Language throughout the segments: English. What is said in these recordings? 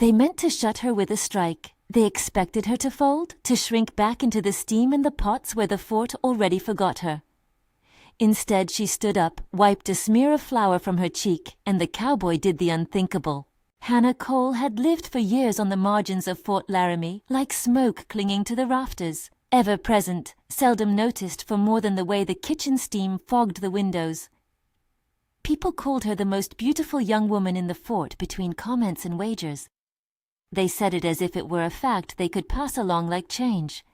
They meant to shut her with a strike. They expected her to fold, to shrink back into the steam in the pots where the fort already forgot her. Instead, she stood up, wiped a smear of flour from her cheek, and the cowboy did the unthinkable. Hannah Cole had lived for years on the margins of Fort Laremy, like smoke clinging to the rafters, ever present, seldom noticed for more than the way the kitchen steam fogged the windows. People called her the most beautiful young woman in the fort between comments and wagers. They said it as if it were a fact they could pass along like change.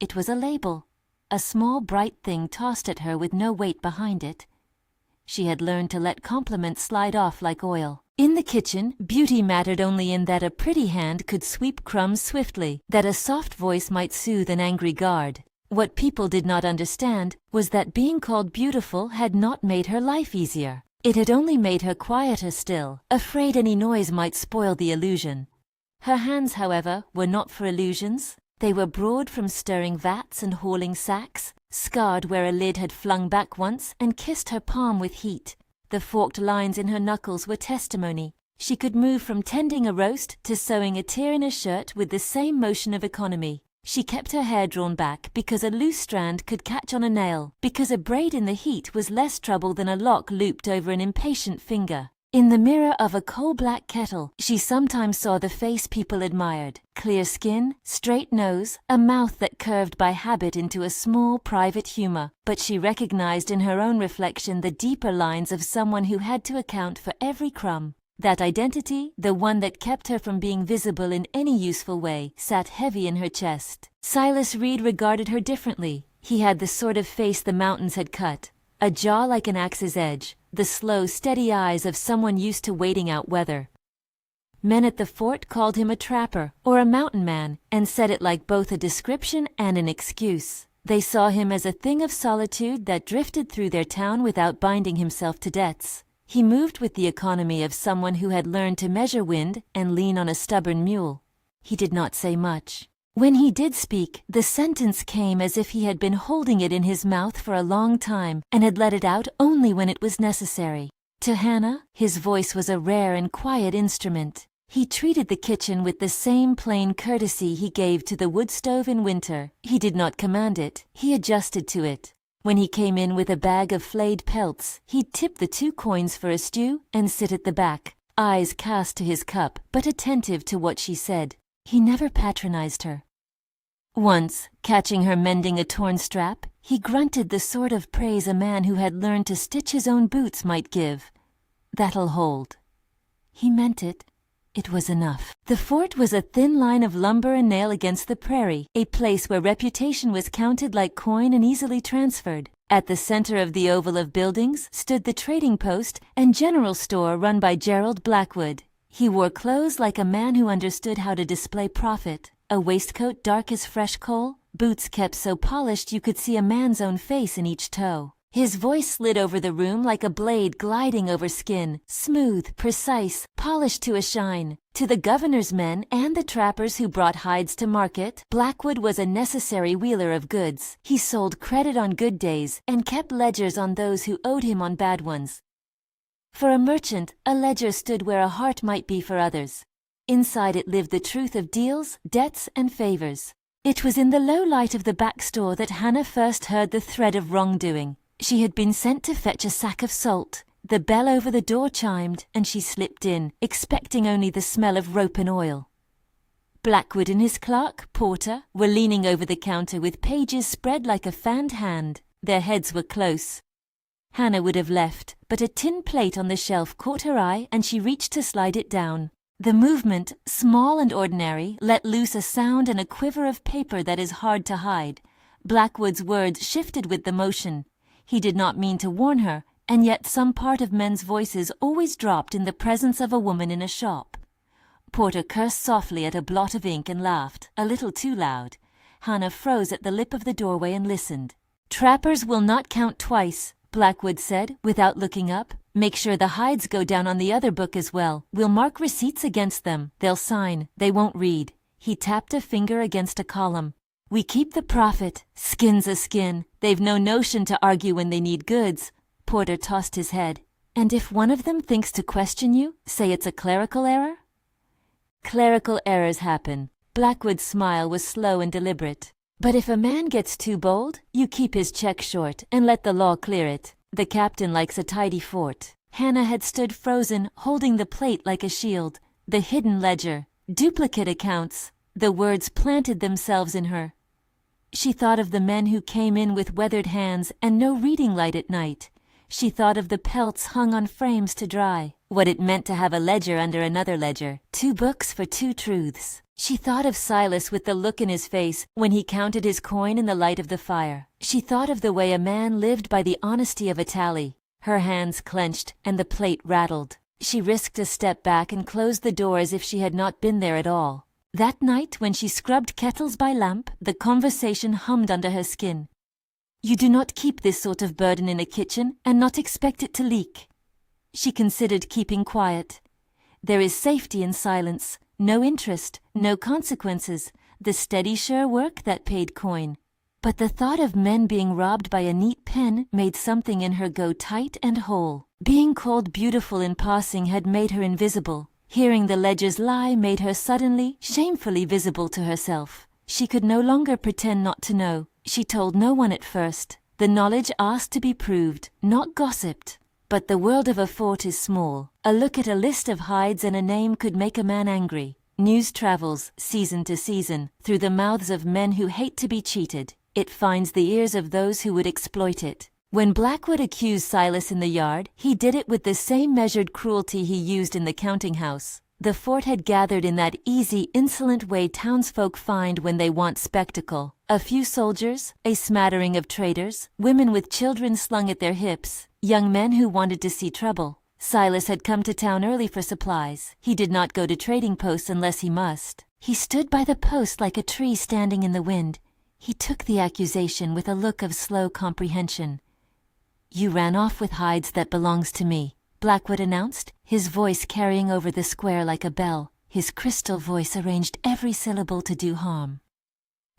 It was a label, a small bright thing tossed at her with no weight behind it. She had learned to let compliments slide off like oil. In the kitchen, beauty mattered only in that a pretty hand could sweep crumbs swiftly, that a soft voice might soothe an angry guard. What people did not understand was that being called beautiful had not made her life easier. It had only made her quieter still, afraid any noise might spoil the illusion. Her hands, however, were not for illusions. They were broad from stirring vats and hauling sacks, scarred where a lid had flung back once and kissed her palm with heat. The forked lines in her knuckles were testimony. She could move from tending a roast to sewing a tear in a shirt with the same motion of economy. She kept her hair drawn back because a loose strand could catch on a nail, because a braid in the heat was less trouble than a lock looped over an impatient finger. In the mirror of a coal-black kettle, she sometimes saw the face people admired. Clear skin, straight nose, a mouth that curved by habit into a small, private humor. But she recognized in her own reflection the deeper lines of someone who had to account for every crumb. That identity, the one that kept her from being visible in any useful way, sat heavy in her chest. Silas Reed regarded her differently. He had the sort of face the mountains had cut, a jaw like an axe's edge, the slow, steady eyes of someone used to waiting out weather. Men at the fort called him a trapper or a mountain man, and said it like both a description and an excuse. They saw him as a thing of solitude that drifted through their town without binding himself to debts. He moved with the economy of someone who had learned to measure wind and lean on a stubborn mule. He did not say much. When he did speak, the sentence came as if he had been holding it in his mouth for a long time and had let it out only when it was necessary. To Hannah, his voice was a rare and quiet instrument. He treated the kitchen with the same plain courtesy he gave to the wood stove in winter. He did not command it, he adjusted to it. When he came in with a bag of flayed pelts, he'd tip the 2 coins for a stew and sit at the back, eyes cast to his cup, but attentive to what she said. He never patronized her. Once, catching her mending a torn strap, he grunted the sort of praise a man who had learned to stitch his own boots might give. "That'll hold." He meant it. It was enough. The fort was a thin line of lumber and nail against the prairie, a place where reputation was counted like coin and easily transferred. At the center of the oval of buildings stood the trading post and general store run by Gerald Blackwood. He wore clothes like a man who understood how to display profit, a waistcoat dark as fresh coal, boots kept so polished you could see a man's own face in each toe. His voice slid over the room like a blade gliding over skin, smooth, precise, polished to a shine. To the governor's men and the trappers who brought hides to market, Blackwood was a necessary wheeler of goods. He sold credit on good days and kept ledgers on those who owed him on bad ones. For a merchant, a ledger stood where a heart might be for others. Inside it lived the truth of deals, debts, and favors. It was in the low light of the back store that Hannah first heard the thread of wrongdoing. She had been sent to fetch a sack of salt. The bell over the door chimed, and she slipped in, expecting only the smell of rope and oil. Blackwood and his clerk, Porter, were leaning over the counter with pages spread like a fanned hand. Their heads were close. Hannah would have left, but a tin plate on the shelf caught her eye and she reached to slide it down. The movement, small and ordinary, let loose a sound and a quiver of paper that is hard to hide. Blackwood's words shifted with the motion. He did not mean to warn her, and yet some part of men's voices always dropped in the presence of a woman in a shop. Porter cursed softly at a blot of ink and laughed, a little too loud. Hannah froze at the lip of the doorway and listened. "Trappers will not count twice," Blackwood said, without looking up. "Make sure the hides go down on the other book as well. We'll mark receipts against them. They'll sign. They won't read." He tapped a finger against a column. "We keep the profit. Skin's a skin. They've no notion to argue when they need goods." Porter tossed his head. "And if one of them thinks to question you, say it's a clerical error?" Clerical errors happen. Blackwood's smile was slow and deliberate. But if a man gets too bold, you keep his check short and let the law clear it. The captain likes a tidy fort. Hannah had stood frozen, holding the plate like a shield. The hidden ledger, duplicate accounts. The words planted themselves in her. She thought of the men who came in with weathered hands and no reading light at night. She thought of the pelts hung on frames to dry, what it meant to have a ledger under another ledger, 2 books for 2 truths. She thought of Silas with the look in his face when he counted his coin in the light of the fire. She thought of the way a man lived by the honesty of a tally. Her hands clenched and the plate rattled. She risked a step back and closed the door as if she had not been there at all. That night, when she scrubbed kettles by lamp, the conversation hummed under her skin. You do not keep this sort of burden in a kitchen and not expect it to leak. She considered keeping quiet. There is safety in silence, no interest, no consequences, the steady sure work that paid coin. But the thought of men being robbed by a neat pen made something in her go tight and whole. Being called beautiful in passing had made her invisible. Hearing the ledger's lie made her suddenly, shamefully visible to herself. She could no longer pretend not to know. She told no one at first. The knowledge asked to be proved, not gossiped. But the world of a fort is small. A look at a list of hides and a name could make a man angry. News travels, season to season, through the mouths of men who hate to be cheated. It finds the ears of those who would exploit it. When Blackwood accused Silas in the yard, he did it with the same measured cruelty he used in the counting house. The fort had gathered in that easy, insolent way townsfolk find when they want spectacle. A few soldiers, a smattering of traders, women with children slung at their hips, young men who wanted to see trouble. Silas had come to town early for supplies. He did not go to trading posts unless he must. He stood by the post like a tree standing in the wind. He took the accusation with a look of slow comprehension. You ran off with hides that belongs to me, Blackwood announced, his voice carrying over the square like a bell. His crystal voice arranged every syllable to do harm.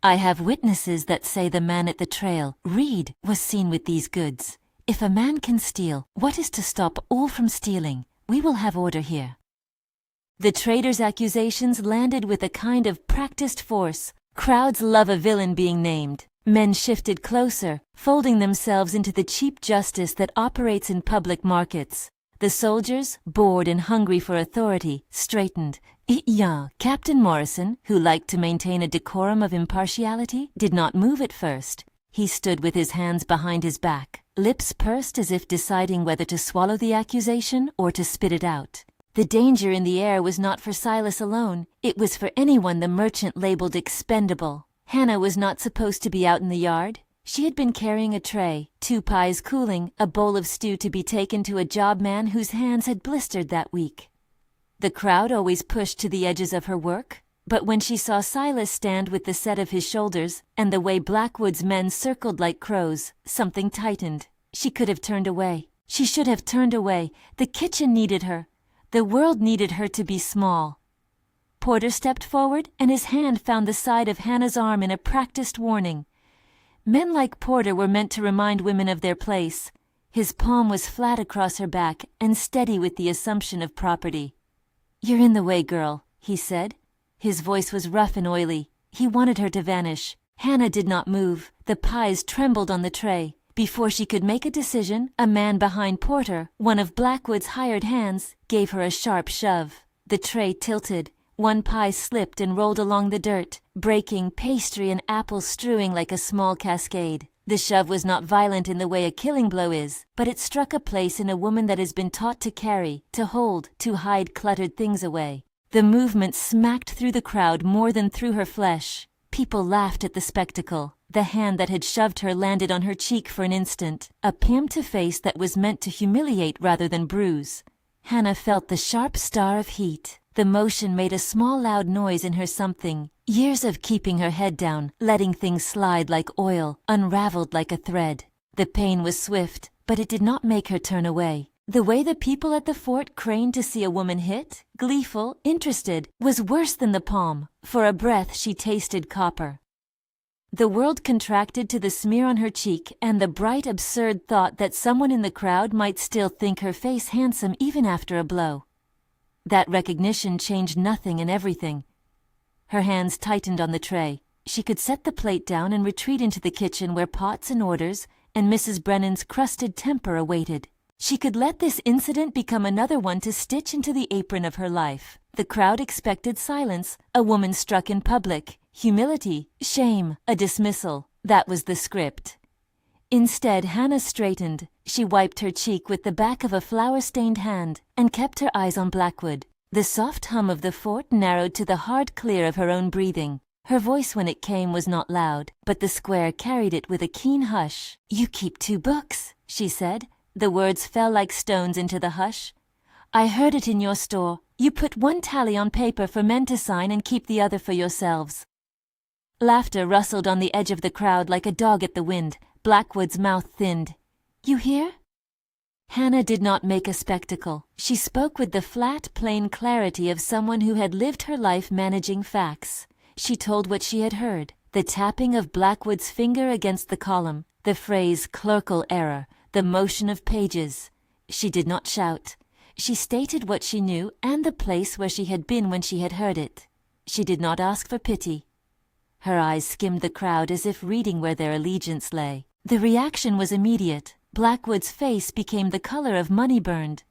I have witnesses that say the man at the trail, Reed, was seen with these goods. If a man can steal, what is to stop all from stealing? We will have order here. The trader's accusations landed with a kind of practiced force. Crowds love a villain being named. Men shifted closer, folding themselves into the cheap justice that operates in public markets. The soldiers, bored and hungry for authority, straightened. Captain Morrison, who liked to maintain a decorum of impartiality, did not move at first. He stood with his hands behind his back, lips pursed as if deciding whether to swallow the accusation or to spit it out. The danger in the air was not for Silas alone. It was for anyone the merchant labeled expendable. Hannah was not supposed to be out in the yard. She had been carrying a tray, 2 pies cooling, a bowl of stew to be taken to a job man whose hands had blistered that week. The crowd always pushed to the edges of her work, but when she saw Silas stand with the set of his shoulders and the way Blackwood's men circled like crows, something tightened. She could have turned away. She should have turned away. The kitchen needed her. The world needed her to be small. Porter stepped forward, and his hand found the side of Hannah's arm in a practiced warning. Men like Porter were meant to remind women of their place. His palm was flat across her back and steady with the assumption of property. You're in the way, girl, he said. His voice was rough and oily. He wanted her to vanish. Hannah did not move. The pies trembled on the tray. Before she could make a decision, a man behind Porter, one of Blackwood's hired hands, gave her a sharp shove. The tray tilted. One pie slipped and rolled along the dirt, breaking pastry and apples strewing like a small cascade. The shove was not violent in the way a killing blow is, but it struck a place in a woman that has been taught to carry, to hold, to hide cluttered things away. The movement smacked through the crowd more than through her flesh. People laughed at the spectacle. The hand that had shoved her landed on her cheek for an instant, a pam to face that was meant to humiliate rather than bruise. Hannah felt the sharp star of heat. The motion made a small loud noise in her something. Years of keeping her head down, letting things slide like oil, unraveled like a thread. The pain was swift, but it did not make her turn away. The way the people at the fort craned to see a woman hit, gleeful, interested, was worse than the palm. For a breath she tasted copper. The world contracted to the smear on her cheek and the bright, absurd thought that someone in the crowd might still think her face handsome even after a blow. That recognition changed nothing and everything. Her hands tightened on the tray. She could set the plate down and retreat into the kitchen where pots and orders and Mrs. Brennan's crusted temper awaited. She could let this incident become another one to stitch into the apron of her life. The crowd expected silence, a woman struck in public, humility, shame, a dismissal. That was the script. Instead, Hannah straightened. She wiped her cheek with the back of a flour-stained hand and kept her eyes on Blackwood. The soft hum of the fort narrowed to the hard clear of her own breathing. Her voice when it came was not loud, but the square carried it with a keen hush. "You keep 2 books," she said. The words fell like stones into the hush. "I heard it in your store. You put 1 tally on paper for men to sign and keep the other for yourselves." Laughter rustled on the edge of the crowd like a dog at the wind. Blackwood's mouth thinned. "You hear?" Hannah did not make a spectacle. She spoke with the flat, plain clarity of someone who had lived her life managing facts. She told what she had heard. The tapping of Blackwood's finger against the column, the phrase "clerical error," the motion of pages. She did not shout. She stated what she knew and the place where she had been when she had heard it. She did not ask for pity. Her eyes skimmed the crowd as if reading where their allegiance lay. The reaction was immediate. Blackwood's face became the color of money burned.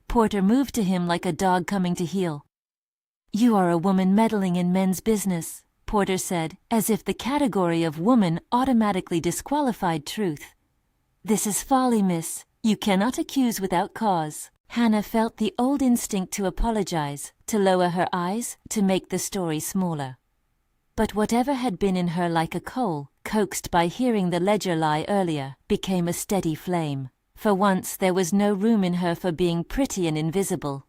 Porter moved to him like a dog coming to heel. "You are a woman meddling in men's business," Porter said, as if the category of woman automatically disqualified truth. "This is folly, miss. You cannot accuse without cause." Hannah felt the old instinct to apologize, to lower her eyes, to make the story smaller. But whatever had been in her like a coal, coaxed by hearing the ledger lie earlier, became a steady flame. For once there was no room in her for being pretty and invisible.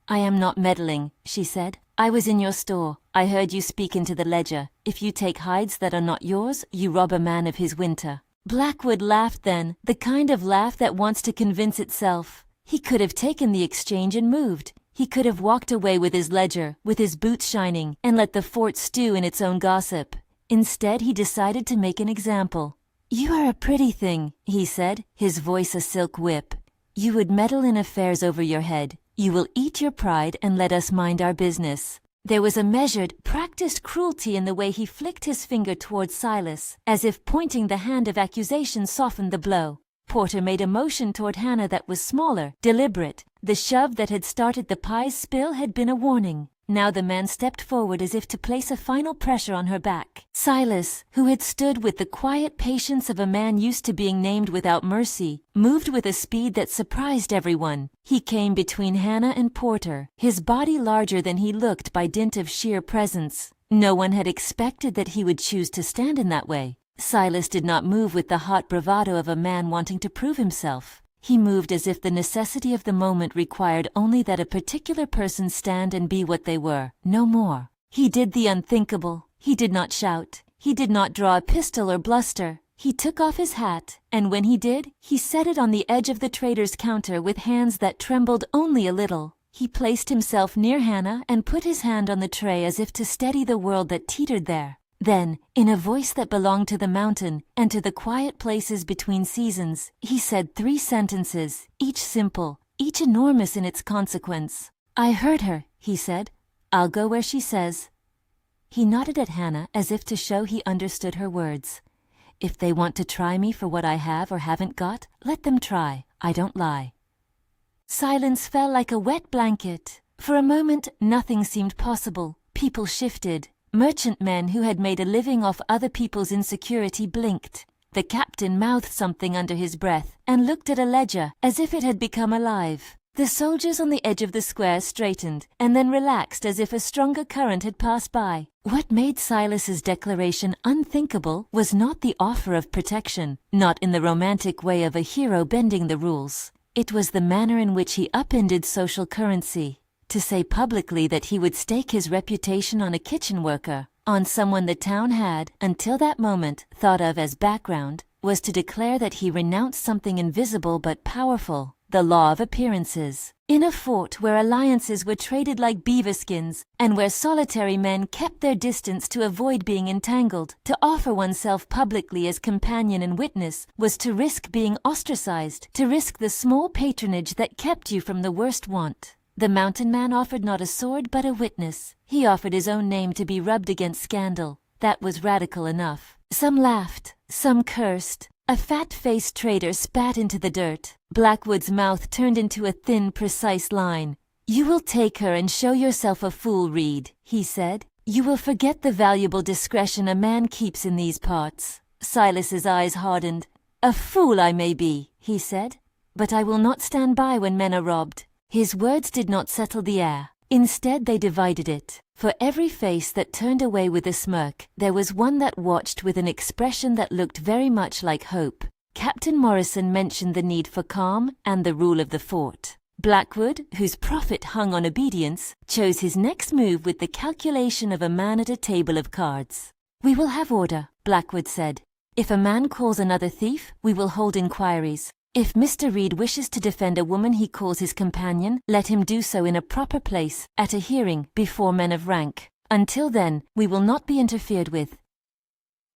"I am not meddling," she said. "I was in your store. I heard you speak into the ledger. If you take hides that are not yours, you rob a man of his winter." Blackwood laughed then, the kind of laugh that wants to convince itself. He could have taken the exchange and moved. He could have walked away with his ledger, with his boots shining, and let the fort stew in its own gossip. Instead, he decided to make an example. "You are a pretty thing," he said, his voice a silk whip. "You would meddle in affairs over your head. You will eat your pride and let us mind our business." There was a measured, practiced cruelty in the way he flicked his finger towards Silas, as if pointing the hand of accusation softened the blow. Porter made a motion toward Hannah that was smaller, deliberate. The shove that had started the pie's spill had been a warning. Now the man stepped forward as if to place a final pressure on her back. Silas, who had stood with the quiet patience of a man used to being named without mercy, moved with a speed that surprised everyone. He came between Hannah and Porter, his body larger than he looked by dint of sheer presence. No one had expected that he would choose to stand in that way. Silas did not move with the hot bravado of a man wanting to prove himself. He moved as if the necessity of the moment required only that a particular person stand and be what they were, no more. He did the unthinkable. He did not shout. He did not draw a pistol or bluster. He took off his hat, and when he did, he set it on the edge of the trader's counter with hands that trembled only a little. He placed himself near Hannah and put his hand on the tray as if to steady the world that teetered there. Then, in a voice that belonged to the mountain and to the quiet places between seasons, he said 3 sentences, each simple, each enormous in its consequence. "I heard her," he said. "I'll go where she says." He nodded at Hannah as if to show he understood her words. "If they want to try me for what I have or haven't got, let them try. I don't lie." Silence fell like a wet blanket. For a moment, nothing seemed possible. People shifted. Merchantmen who had made a living off other people's insecurity blinked. The captain mouthed something under his breath and looked at a ledger as if it had become alive. The soldiers on the edge of the square straightened and then relaxed as if a stronger current had passed by. What made Silas's declaration unthinkable was not the offer of protection, not in the romantic way of a hero bending the rules. It was the manner in which he upended social currency. To say publicly that he would stake his reputation on a kitchen worker, on someone the town had, until that moment, thought of as background, was to declare that he renounced something invisible but powerful, the law of appearances. In a fort where alliances were traded like beaver skins, and where solitary men kept their distance to avoid being entangled, to offer oneself publicly as companion and witness was to risk being ostracized, to risk the small patronage that kept you from the worst want. The mountain man offered not a sword but a witness. He offered his own name to be rubbed against scandal. That was radical enough. Some laughed, some cursed. A fat-faced trader spat into the dirt. Blackwood's mouth turned into a thin, precise line. "You will take her and show yourself a fool, Reed," he said. "You will forget the valuable discretion a man keeps in these parts." Silas's eyes hardened. "A fool I may be," he said, "but I will not stand by when men are robbed." His words did not settle the air. Instead, they divided it. For every face that turned away with a smirk, there was one that watched with an expression that looked very much like hope. Captain Morrison mentioned the need for calm and the rule of the fort. Blackwood, whose profit hung on obedience, chose his next move with the calculation of a man at a table of cards. "We will have order," Blackwood said. "If a man calls another thief, we will hold inquiries. If Mr. Reed wishes to defend a woman he calls his companion, let him do so in a proper place, at a hearing, before men of rank. Until then, we will not be interfered with."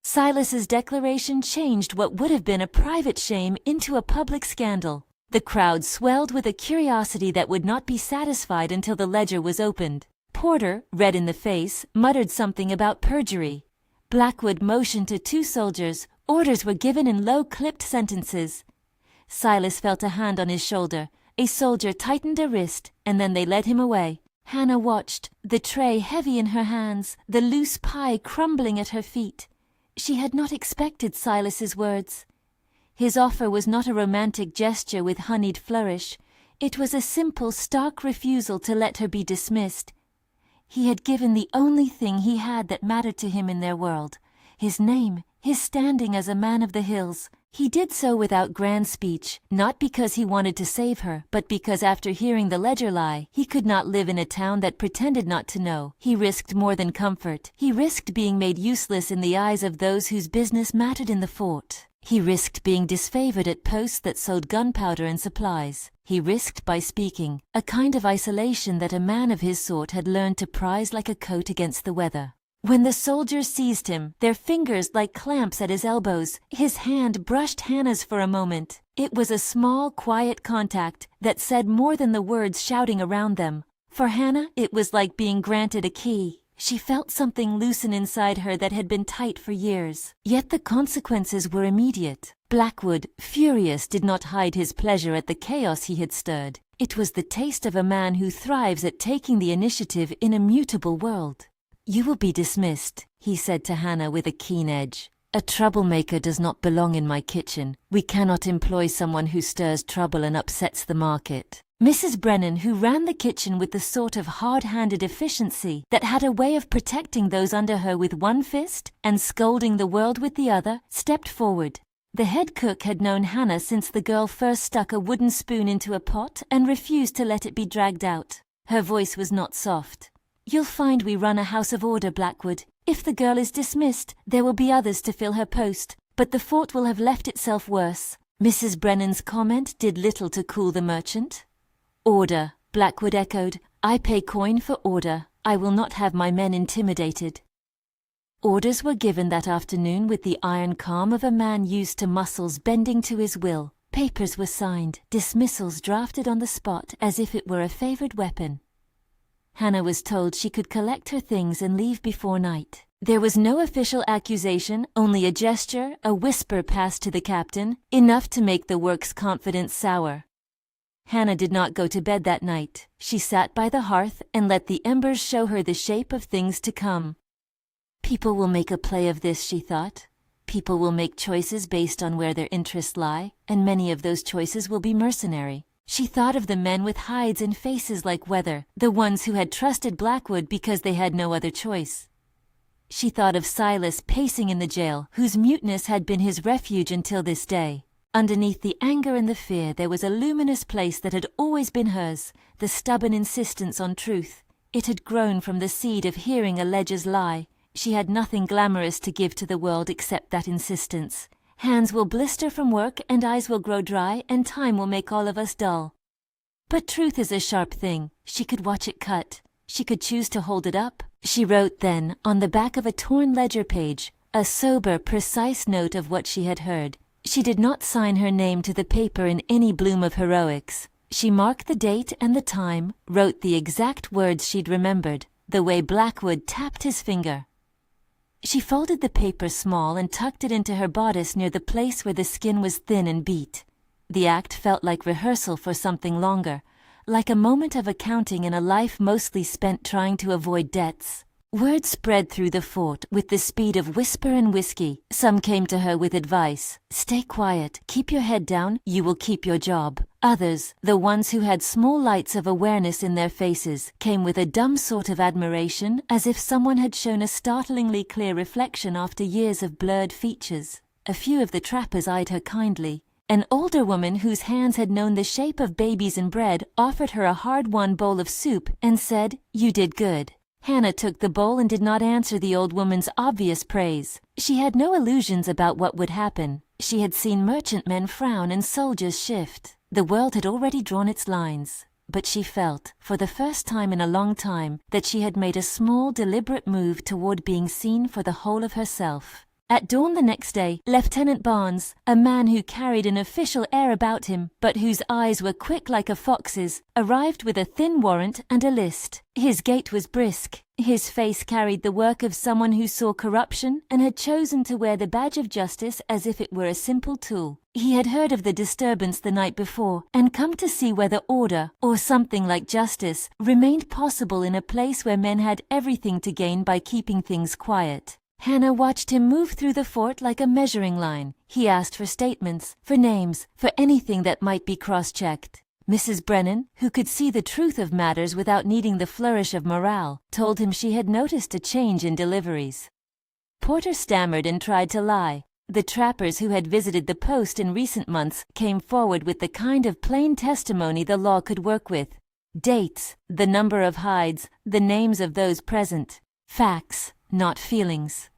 Silas's declaration changed what would have been a private shame into a public scandal. The crowd swelled with a curiosity that would not be satisfied until the ledger was opened. Porter, red in the face, muttered something about perjury. Blackwood motioned to two soldiers. Orders were given in low-clipped sentences. Silas felt a hand on his shoulder. A soldier tightened a wrist, and then they led him away. Hannah watched, the tray heavy in her hands, the loose pie crumbling at her feet. She had not expected Silas's words. His offer was not a romantic gesture with honeyed flourish. It was a simple, stark refusal to let her be dismissed. He had given the only thing he had that mattered to him in their world, his name, his standing as a man of the hills. He did so without grand speech, not because he wanted to save her, but because after hearing the ledger lie, he could not live in a town that pretended not to know. He risked more than comfort. He risked being made useless in the eyes of those whose business mattered in the fort. He risked being disfavored at posts that sold gunpowder and supplies. He risked, by speaking, a kind of isolation that a man of his sort had learned to prize like a coat against the weather. When the soldiers seized him, their fingers like clamps at his elbows, his hand brushed Hannah's for a moment. It was a small, quiet contact that said more than the words shouting around them. For Hannah, it was like being granted a key. She felt something loosen inside her that had been tight for years. Yet the consequences were immediate. Blackwood, furious, did not hide his pleasure at the chaos he had stirred. It was the taste of a man who thrives at taking the initiative in a mutable world. "You will be dismissed," he said to Hannah with a keen edge. "A troublemaker does not belong in my kitchen. We cannot employ someone who stirs trouble and upsets the market." Mrs. Brennan, who ran the kitchen with the sort of hard-handed efficiency that had a way of protecting those under her with one fist and scolding the world with the other, stepped forward. The head cook had known Hannah since the girl first stuck a wooden spoon into a pot and refused to let it be dragged out. Her voice was not soft. "You'll find we run a house of order, Blackwood. If the girl is dismissed, there will be others to fill her post, but the fort will have left itself worse." Mrs. Brennan's comment did little to cool the merchant. "Order," Blackwood echoed. "I pay coin for order. I will not have my men intimidated." Orders were given that afternoon with the iron calm of a man used to muscles bending to his will. Papers were signed, dismissals drafted on the spot as if it were a favored weapon. Hannah was told she could collect her things and leave before night. There was no official accusation, only a gesture, a whisper passed to the captain, enough to make the work's confidence sour. Hannah did not go to bed that night. She sat by the hearth and let the embers show her the shape of things to come. People will make a play of this, she thought. People will make choices based on where their interests lie, and many of those choices will be mercenary. She thought of the men with hides and faces like weather, the ones who had trusted Blackwood because they had no other choice. She thought of Silas pacing in the jail, whose muteness had been his refuge until this day. Underneath the anger and the fear there was a luminous place that had always been hers, the stubborn insistence on truth. It had grown from the seed of hearing a ledger's lie. She had nothing glamorous to give to the world except that insistence. Hands will blister from work, and eyes will grow dry, and time will make all of us dull. But truth is a sharp thing. She could watch it cut. She could choose to hold it up. She wrote then, on the back of a torn ledger page, a sober, precise note of what she had heard. She did not sign her name to the paper in any bloom of heroics. She marked the date and the time, wrote the exact words she'd remembered, the way Blackwood tapped his finger. She folded the paper small and tucked it into her bodice near the place where the skin was thin and beat. The act felt like rehearsal for something longer, like a moment of accounting in a life mostly spent trying to avoid debts. Word spread through the fort with the speed of whisper and whiskey. Some came to her with advice. Stay quiet, keep your head down, you will keep your job. Others, the ones who had small lights of awareness in their faces, came with a dumb sort of admiration, as if someone had shown a startlingly clear reflection after years of blurred features. A few of the trappers eyed her kindly. An older woman whose hands had known the shape of babies and bread offered her a hard-won bowl of soup and said, "You did good." Hannah took the bowl and did not answer the old woman's obvious praise. She had no illusions about what would happen. She had seen merchantmen frown and soldiers shift. The world had already drawn its lines. But she felt, for the first time in a long time, that she had made a small, deliberate move toward being seen for the whole of herself. At dawn the next day, Lieutenant Barnes, a man who carried an official air about him, but whose eyes were quick like a fox's, arrived with a thin warrant and a list. His gait was brisk. His face carried the work of someone who saw corruption and had chosen to wear the badge of justice as if it were a simple tool. He had heard of the disturbance the night before and come to see whether order, or something like justice, remained possible in a place where men had everything to gain by keeping things quiet. Hannah watched him move through the fort like a measuring line. He asked for statements, for names, for anything that might be cross-checked. Mrs. Brennan, who could see the truth of matters without needing the flourish of morale, told him she had noticed a change in deliveries. Porter stammered and tried to lie. The trappers who had visited the post in recent months came forward with the kind of plain testimony the law could work with. Dates, the number of hides, the names of those present. Facts, not feelings.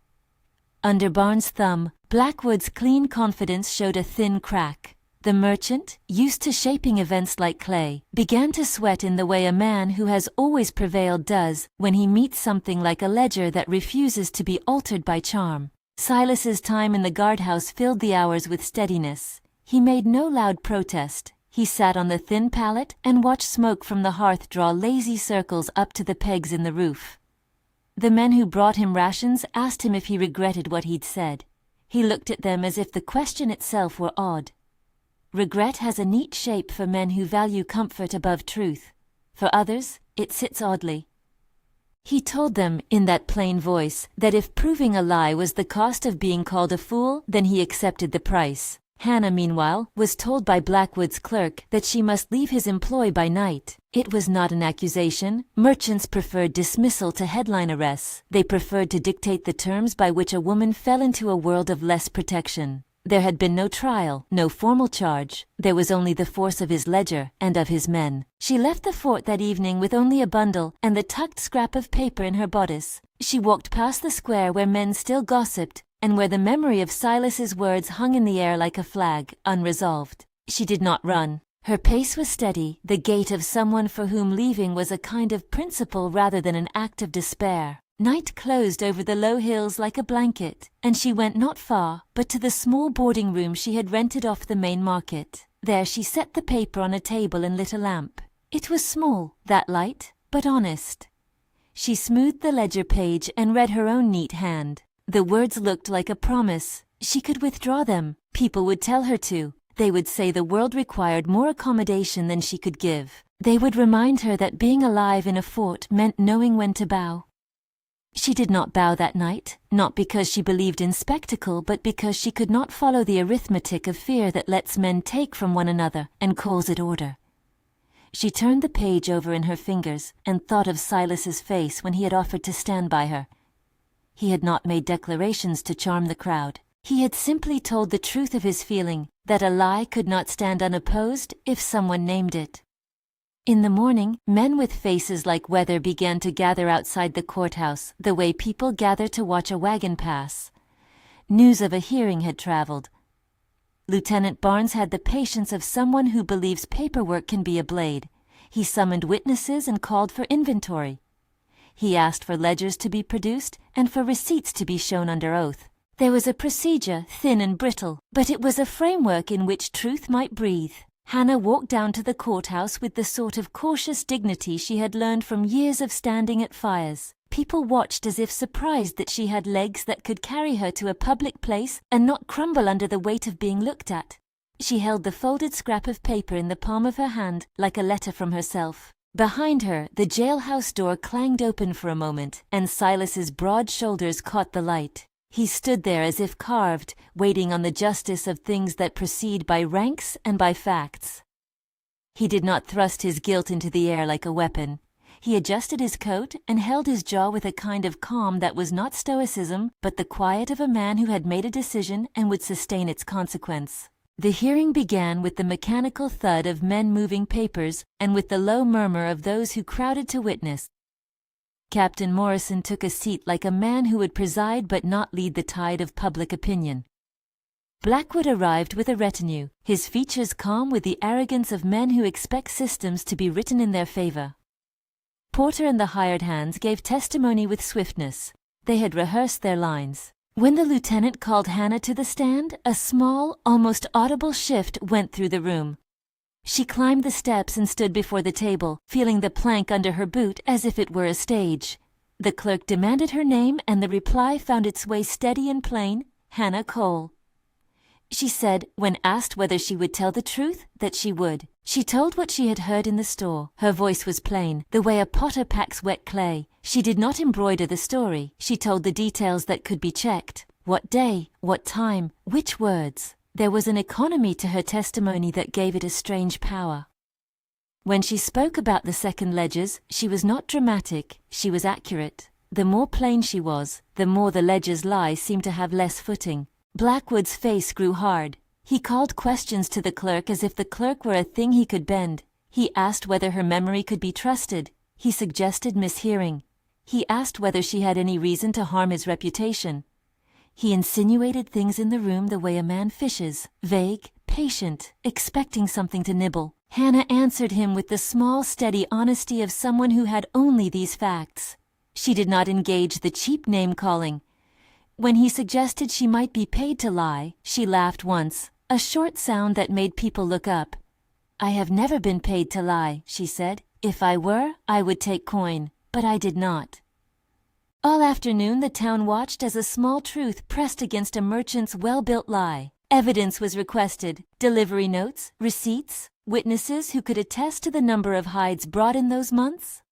Under Barnes' thumb, Blackwood's clean confidence showed a thin crack. The merchant, used to shaping events like clay, began to sweat in the way a man who has always prevailed does when he meets something like a ledger that refuses to be altered by charm. Silas's time in the guardhouse filled the hours with steadiness. He made no loud protest. He sat on the thin pallet and watched smoke from the hearth draw lazy circles up to the pegs in the roof. The men who brought him rations asked him if he regretted what he'd said. He looked at them as if the question itself were odd. Regret has a neat shape for men who value comfort above truth. For others, it sits oddly. He told them, in that plain voice, that if proving a lie was the cost of being called a fool, then he accepted the price. Hannah, meanwhile, was told by Blackwood's clerk that she must leave his employ by night. It was not an accusation. Merchants preferred dismissal to headline arrests. They preferred to dictate the terms by which a woman fell into a world of less protection. There had been no trial, no formal charge. There was only the force of his ledger and of his men. She left the fort that evening with only a bundle and the tucked scrap of paper in her bodice. She walked past the square where men still gossiped, and where the memory of Silas's words hung in the air like a flag, unresolved. She did not run. Her pace was steady, the gait of someone for whom leaving was a kind of principle rather than an act of despair. Night closed over the low hills like a blanket, and she went not far, but to the small boarding room she had rented off the main market. There she set the paper on a table and lit a lamp. It was small, that light, but honest. She smoothed the ledger page and read her own neat hand. The words looked like a promise. She could withdraw them. People would tell her to. They would say the world required more accommodation than she could give. They would remind her that being alive in a fort meant knowing when to bow. She did not bow that night, not because she believed in spectacle, but because she could not follow the arithmetic of fear that lets men take from one another and calls it order. She turned the page over in her fingers and thought of Silas's face when he had offered to stand by her. He had not made declarations to charm the crowd. He had simply told the truth of his feeling, that a lie could not stand unopposed if someone named it. In the morning, men with faces like weather began to gather outside the courthouse, the way people gather to watch a wagon pass. News of a hearing had traveled. Lieutenant Barnes had the patience of someone who believes paperwork can be a blade. He summoned witnesses and called for inventory. He asked for ledgers to be produced and for receipts to be shown under oath. There was a procedure, thin and brittle, but it was a framework in which truth might breathe. Hannah walked down to the courthouse with the sort of cautious dignity she had learned from years of standing at fires. People watched as if surprised that she had legs that could carry her to a public place and not crumble under the weight of being looked at. She held the folded scrap of paper in the palm of her hand like a letter from herself. Behind her, the jailhouse door clanged open for a moment, and Silas's broad shoulders caught the light. He stood there as if carved, waiting on the justice of things that proceed by ranks and by facts. He did not thrust his guilt into the air like a weapon. He adjusted his coat and held his jaw with a kind of calm that was not stoicism, but the quiet of a man who had made a decision and would sustain its consequence. The hearing began with the mechanical thud of men moving papers and with the low murmur of those who crowded to witness. Captain Morrison took a seat like a man who would preside but not lead the tide of public opinion. Blackwood arrived with a retinue, his features calm with the arrogance of men who expect systems to be written in their favor. Porter and the hired hands gave testimony with swiftness. They had rehearsed their lines. When the lieutenant called Hannah to the stand, a small, almost audible shift went through the room. She climbed the steps and stood before the table, feeling the plank under her boot as if it were a stage. The clerk demanded her name, and the reply found its way steady and plain: Hannah Cole. She said, when asked whether she would tell the truth, that she would. She told what she had heard in the store. Her voice was plain, the way a potter packs wet clay. She did not embroider the story. She told the details that could be checked. What day, what time, which words. There was an economy to her testimony that gave it a strange power. When she spoke about the second ledgers, she was not dramatic, she was accurate. The more plain she was, the more the ledger's lie seemed to have less footing. Blackwood's face grew hard. He called questions to the clerk as if the clerk were a thing he could bend. He asked whether her memory could be trusted. He suggested mishearing. He asked whether she had any reason to harm his reputation. He insinuated things in the room the way a man fishes, vague, patient, expecting something to nibble. Hannah answered him with the small, steady honesty of someone who had only these facts. She did not engage the cheap name-calling. When he suggested she might be paid to lie, she laughed once, a short sound that made people look up. "I have never been paid to lie," she said. "If I were, I would take coin, but I did not." All afternoon the town watched as a small truth pressed against a merchant's well-built lie. Evidence was requested, delivery notes, receipts, witnesses who could attest to the number of hides brought in those months.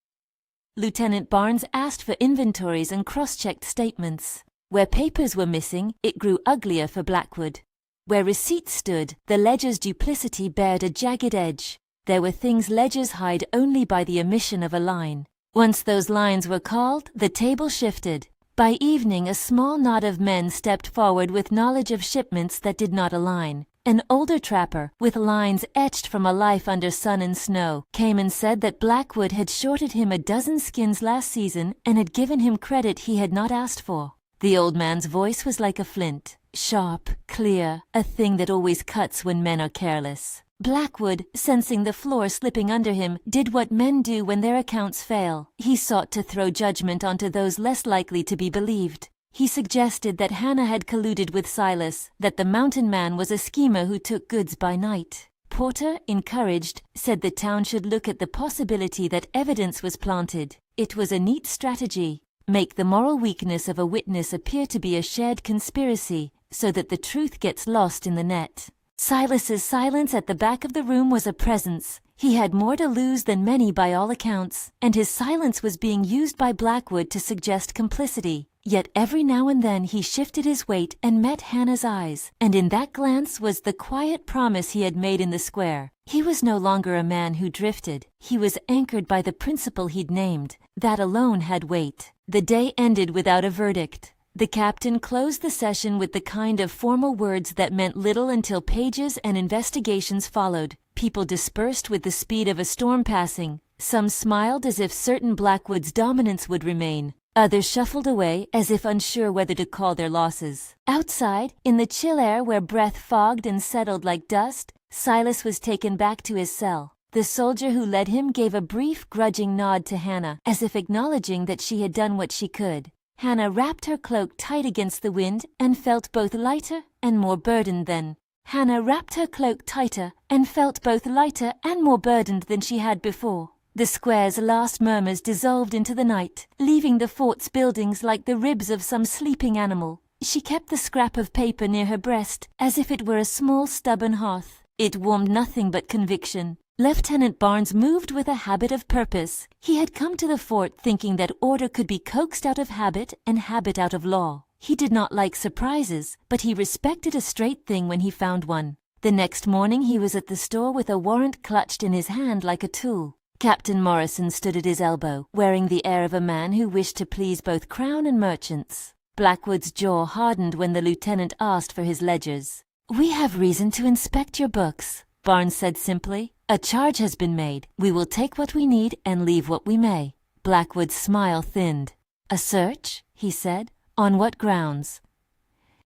Lieutenant Barnes asked for inventories and cross-checked statements. Where papers were missing, it grew uglier for Blackwood. Where receipts stood, the ledger's duplicity bared a jagged edge. There were things ledgers hide only by the omission of a line. Once those lines were called, the table shifted. By evening, a small knot of men stepped forward with knowledge of shipments that did not align. An older trapper, with lines etched from a life under sun and snow, came and said that Blackwood had shorted him a dozen skins last season and had given him credit he had not asked for. The old man's voice was like a flint, sharp, clear, a thing that always cuts when men are careless. Blackwood, sensing the floor slipping under him, did what men do when their accounts fail. He sought to throw judgment onto those less likely to be believed. He suggested that Hannah had colluded with Silas, that the mountain man was a schemer who took goods by night. Porter, encouraged, said the town should look at the possibility that evidence was planted. It was a neat strategy. Make the moral weakness of a witness appear to be a shared conspiracy, so that the truth gets lost in the net. Silas's silence at the back of the room was a presence. He had more to lose than many by all accounts, and his silence was being used by Blackwood to suggest complicity. Yet every now and then he shifted his weight and met Hannah's eyes, and in that glance was the quiet promise he had made in the square. He was no longer a man who drifted. He was anchored by the principle he'd named. That alone had weight. The day ended without a verdict. The captain closed the session with the kind of formal words that meant little until pages and investigations followed. People dispersed with the speed of a storm passing. Some smiled as if certain Blackwood's dominance would remain. Others shuffled away as if unsure whether to call their losses. Outside, in the chill air where breath fogged and settled like dust, Silas was taken back to his cell. The soldier who led him gave a brief, grudging nod to Hannah, as if acknowledging that she had done what she could. Hannah wrapped her cloak tight against the wind and felt both lighter and more burdened than Hannah wrapped her cloak tighter and felt both lighter and more burdened than she had before. The square's last murmurs dissolved into the night, leaving the fort's buildings like the ribs of some sleeping animal. She kept the scrap of paper near her breast, as if it were a small stubborn hearth. It warmed nothing but conviction. Lieutenant Barnes moved with a habit of purpose. He had come to the fort thinking that order could be coaxed out of habit and habit out of law. He did not like surprises, but he respected a straight thing when he found one. The next morning he was at the store with a warrant clutched in his hand like a tool. Captain Morrison stood at his elbow, wearing the air of a man who wished to please both Crown and merchants. Blackwood's jaw hardened when the lieutenant asked for his ledgers. "We have reason to inspect your books," Barnes said simply. "A charge has been made. We will take what we need and leave what we may." Blackwood's smile thinned. "A search?" he said. "On what grounds?"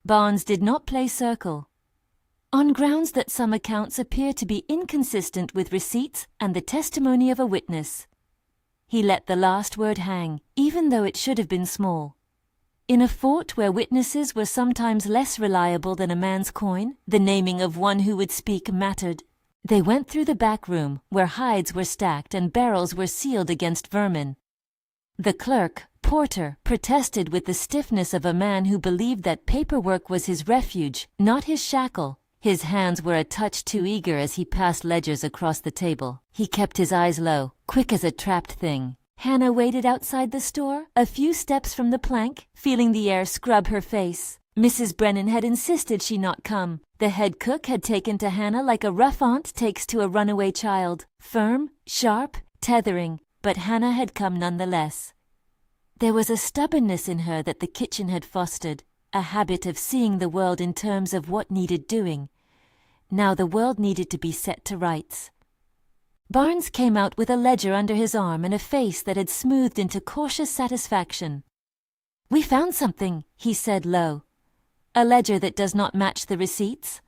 Barnes did not play circle. "On grounds that some accounts appear to be inconsistent with receipts and the testimony of a witness." He let the last word hang, even though it should have been small. In a fort where witnesses were sometimes less reliable than a man's coin, the naming of one who would speak mattered. They went through the back room, where hides were stacked and barrels were sealed against vermin. The clerk, Porter, protested with the stiffness of a man who believed that paperwork was his refuge, not his shackle. His hands were a touch too eager as he passed ledgers across the table. He kept his eyes low, quick as a trapped thing. Hannah waited outside the store, a few steps from the plank, feeling the air scrub her face. Mrs. Brennan had insisted she not come. The head cook had taken to Hannah like a rough aunt takes to a runaway child, firm, sharp, tethering, but Hannah had come nonetheless. There was a stubbornness in her that the kitchen had fostered, a habit of seeing the world in terms of what needed doing. Now the world needed to be set to rights. Barnes came out with a ledger under his arm and a face that had smoothed into cautious satisfaction. "We found something," he said low. "A ledger that does not match the receipts.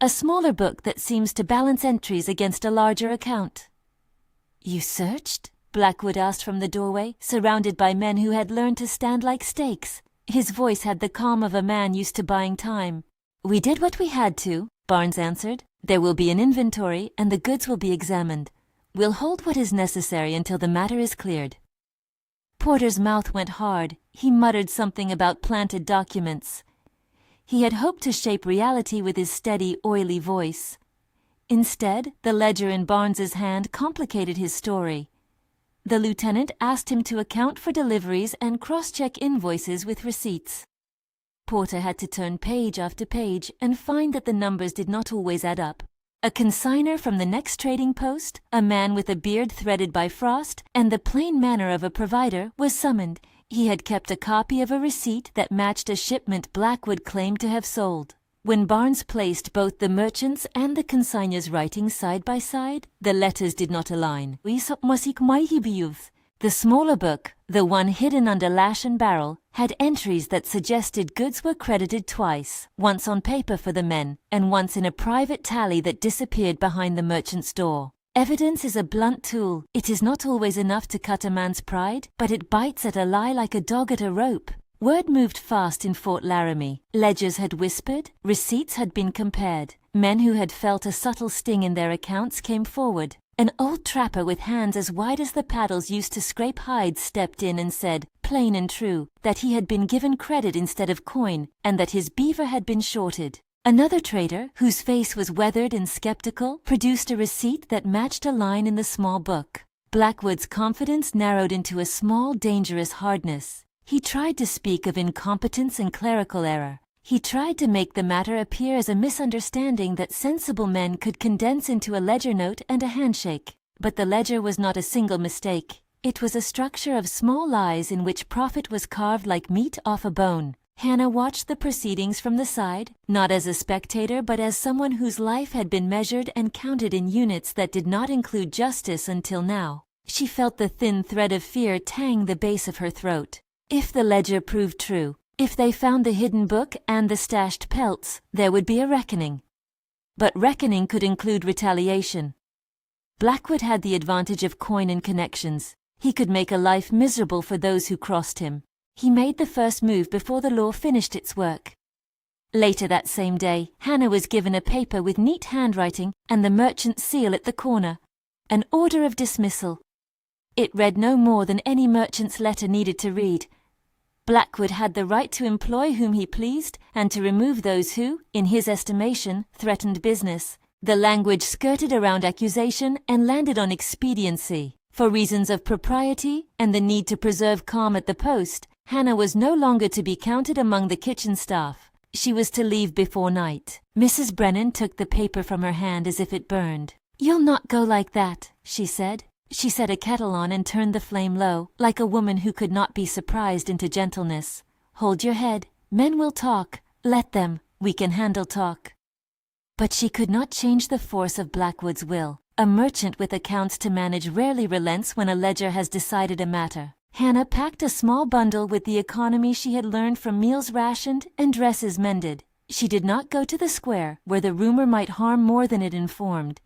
A smaller book that seems to balance entries against a larger account." "You searched?" Blackwood asked from the doorway, surrounded by men who had learned to stand like stakes. His voice had the calm of a man used to buying time. "We did what we had to," Barnes answered. "There will be an inventory and the goods will be examined. We'll hold what is necessary until the matter is cleared." Porter's mouth went hard. He muttered something about planted documents. He had hoped to shape reality with his steady, oily voice. Instead, the ledger in Barnes's hand complicated his story. The lieutenant asked him to account for deliveries and cross-check invoices with receipts. Porter had to turn page after page and find that the numbers did not always add up. A consignor from the next trading post, a man with a beard threaded by frost, and the plain manner of a provider, was summoned. He had kept a copy of a receipt that matched a shipment Blackwood claimed to have sold. When Barnes placed both the merchant's and the consignor's writings side by side, the letters did not align. The smaller book, the one hidden under lash and barrel, had entries that suggested goods were credited twice, once on paper for the men, and once in a private tally that disappeared behind the merchant's door. Evidence is a blunt tool. It is not always enough to cut a man's pride, but it bites at a lie like a dog at a rope. Word moved fast in Fort Laremy. Ledgers had whispered, receipts had been compared. Men who had felt a subtle sting in their accounts came forward. An old trapper with hands as wide as the paddles used to scrape hides stepped in and said, plain and true, that he had been given credit instead of coin, and that his beaver had been shorted. Another trader, whose face was weathered and skeptical, produced a receipt that matched a line in the small book. Blackwood's confidence narrowed into a small, dangerous hardness. He tried to speak of incompetence and clerical error. He tried to make the matter appear as a misunderstanding that sensible men could condense into a ledger note and a handshake. But the ledger was not a single mistake. It was a structure of small lies in which profit was carved like meat off a bone. Hannah watched the proceedings from the side, not as a spectator but as someone whose life had been measured and counted in units that did not include justice until now. She felt the thin thread of fear tang the base of her throat. If the ledger proved true, if they found the hidden book and the stashed pelts, there would be a reckoning. But reckoning could include retaliation. Blackwood had the advantage of coin and connections. He could make a life miserable for those who crossed him. He made the first move before the law finished its work. Later that same day, Hannah was given a paper with neat handwriting and the merchant's seal at the corner. An order of dismissal. It read no more than any merchant's letter needed to read. Blackwood had the right to employ whom he pleased and to remove those who, in his estimation, threatened business. The language skirted around accusation and landed on expediency. For reasons of propriety and the need to preserve calm at the post, Hannah was no longer to be counted among the kitchen staff. She was to leave before night. Mrs. Brennan took the paper from her hand as if it burned. "You'll not go like that," she said. She set a kettle on and turned the flame low, like a woman who could not be surprised into gentleness. "Hold your head. Men will talk. Let them. We can handle talk." But she could not change the force of Blackwood's will. A merchant with accounts to manage rarely relents when a ledger has decided a matter. Hannah packed a small bundle with the economy she had learned from meals rationed and dresses mended. She did not go to the square, where the rumor might harm more than it informed.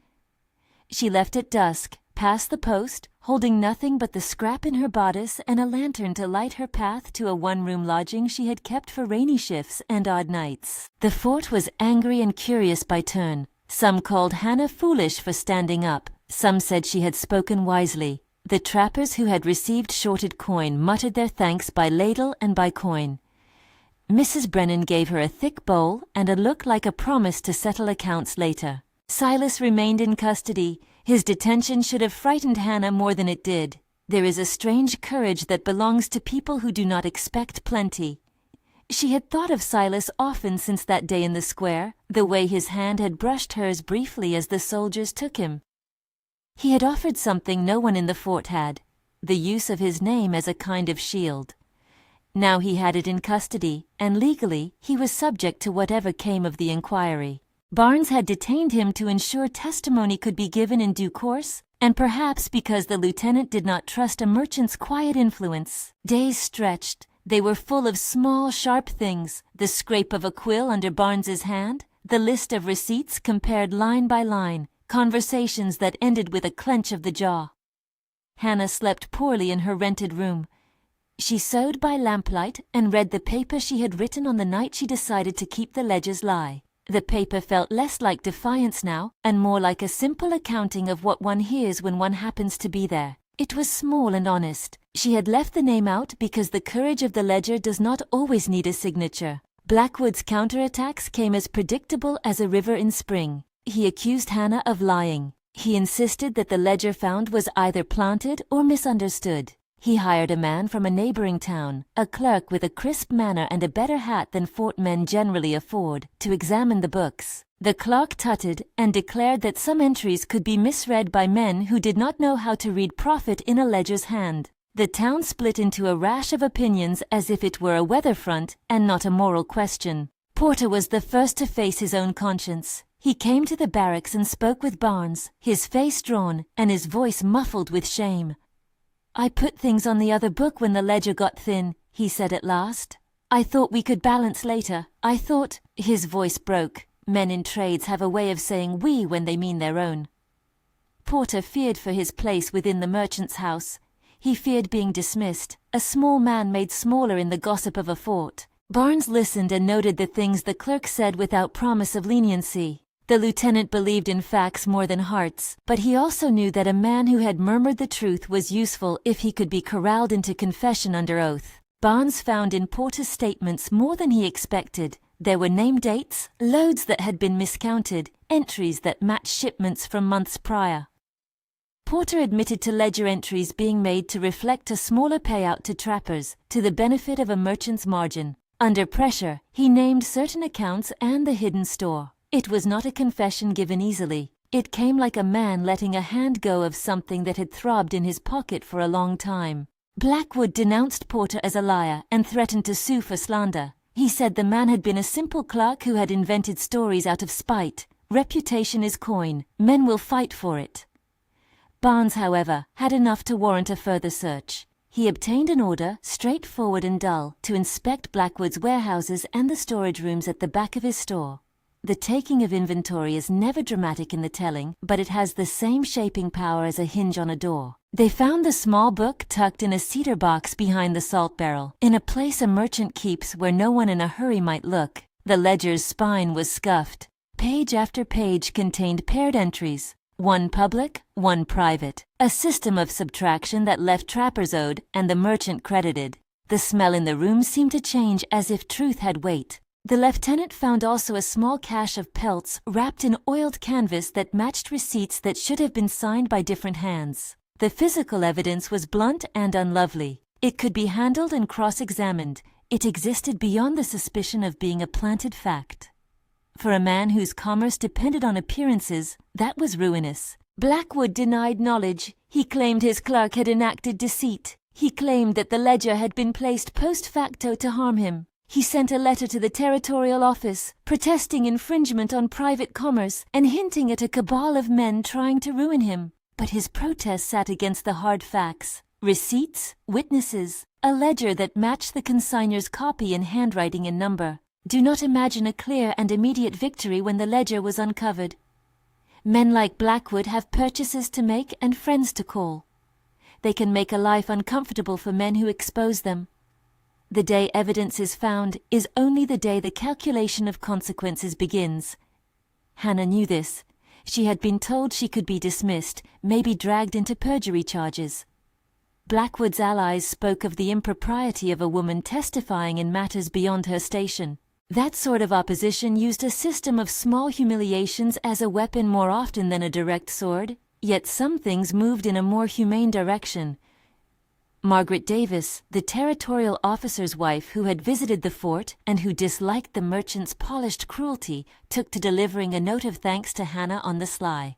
She left at dusk, past the post, holding nothing but the scrap in her bodice and a lantern to light her path to a one-room lodging she had kept for rainy shifts and odd nights. The fort was angry and curious by turn. Some called Hannah foolish for standing up. Some said she had spoken wisely. The trappers who had received shorted coin muttered their thanks by ladle and by coin. Mrs. Brennan gave her a thick bowl and a look like a promise to settle accounts later. Silas remained in custody. His detention should have frightened Hannah more than it did. There is a strange courage that belongs to people who do not expect plenty. She had thought of Silas often since that day in the square, the way his hand had brushed hers briefly as the soldiers took him. He had offered something no one in the fort had, the use of his name as a kind of shield. Now he had it in custody, and legally he was subject to whatever came of the inquiry. Barnes had detained him to ensure testimony could be given in due course, and perhaps because the lieutenant did not trust a merchant's quiet influence. Days stretched. They were full of small, sharp things, the scrape of a quill under Barnes's hand, the list of receipts compared line by line, conversations that ended with a clench of the jaw. Hannah slept poorly in her rented room. She sewed by lamplight and read the paper she had written on the night she decided to keep the ledger's lie. The paper felt less like defiance now, and more like a simple accounting of what one hears when one happens to be there. It was small and honest. She had left the name out because the courage of the ledger does not always need a signature. Blackwood's counterattacks came as predictable as a river in spring. He accused Hannah of lying. He insisted that the ledger found was either planted or misunderstood. He hired a man from a neighboring town, a clerk with a crisp manner and a better hat than fort men generally afford, to examine the books. The clerk tutted and declared that some entries could be misread by men who did not know how to read profit in a ledger's hand. The town split into a rash of opinions as if it were a weather front and not a moral question. Porter was the first to face his own conscience. He came to the barracks and spoke with Barnes, his face drawn and his voice muffled with shame. "I put things on the other book when the ledger got thin," he said at last. "I thought we could balance later. I thought—" His voice broke. Men in trades have a way of saying "we" when they mean their own. Porter feared for his place within the merchant's house. He feared being dismissed, a small man made smaller in the gossip of a fort. Barnes listened and noted the things the clerk said without promise of leniency. The lieutenant believed in facts more than hearts, but he also knew that a man who had murmured the truth was useful if he could be corralled into confession under oath. Barnes found in Porter's statements more than he expected. There were named dates, loads that had been miscounted, entries that matched shipments from months prior. Porter admitted to ledger entries being made to reflect a smaller payout to trappers, to the benefit of a merchant's margin. Under pressure, he named certain accounts and the hidden store. It was not a confession given easily. It came like a man letting a hand go of something that had throbbed in his pocket for a long time. Blackwood denounced Porter as a liar and threatened to sue for slander. He said the man had been a simple clerk who had invented stories out of spite. Reputation is coin. Men will fight for it. Barnes, however, had enough to warrant a further search. He obtained an order, straightforward and dull, to inspect Blackwood's warehouses and the storage rooms at the back of his store. The taking of inventory is never dramatic in the telling, but it has the same shaping power as a hinge on a door. They found the small book tucked in a cedar box behind the salt barrel, in a place a merchant keeps where no one in a hurry might look. The ledger's spine was scuffed. Page after page contained paired entries, one public, one private, a system of subtraction that left trappers owed and the merchant credited. The smell in the room seemed to change as if truth had weight. The lieutenant found also a small cache of pelts wrapped in oiled canvas that matched receipts that should have been signed by different hands. The physical evidence was blunt and unlovely. It could be handled and cross-examined. It existed beyond the suspicion of being a planted fact. For a man whose commerce depended on appearances, that was ruinous. Blackwood denied knowledge. He claimed his clerk had enacted deceit. He claimed that the ledger had been placed post facto to harm him. He sent a letter to the territorial office, protesting infringement on private commerce and hinting at a cabal of men trying to ruin him. But his protest sat against the hard facts. Receipts, witnesses, a ledger that matched the consignor's copy in handwriting and number. Do not imagine a clear and immediate victory when the ledger was uncovered. Men like Blackwood have purchases to make and friends to call. They can make a life uncomfortable for men who expose them. The day evidence is found is only the day the calculation of consequences begins. Hannah knew this. She had been told she could be dismissed, maybe dragged into perjury charges. Blackwood's allies spoke of the impropriety of a woman testifying in matters beyond her station. That sort of opposition used a system of small humiliations as a weapon more often than a direct sword, yet some things moved in a more humane direction. Margaret Davis, the territorial officer's wife who had visited the fort and who disliked the merchant's polished cruelty, took to delivering a note of thanks to Hannah on the sly.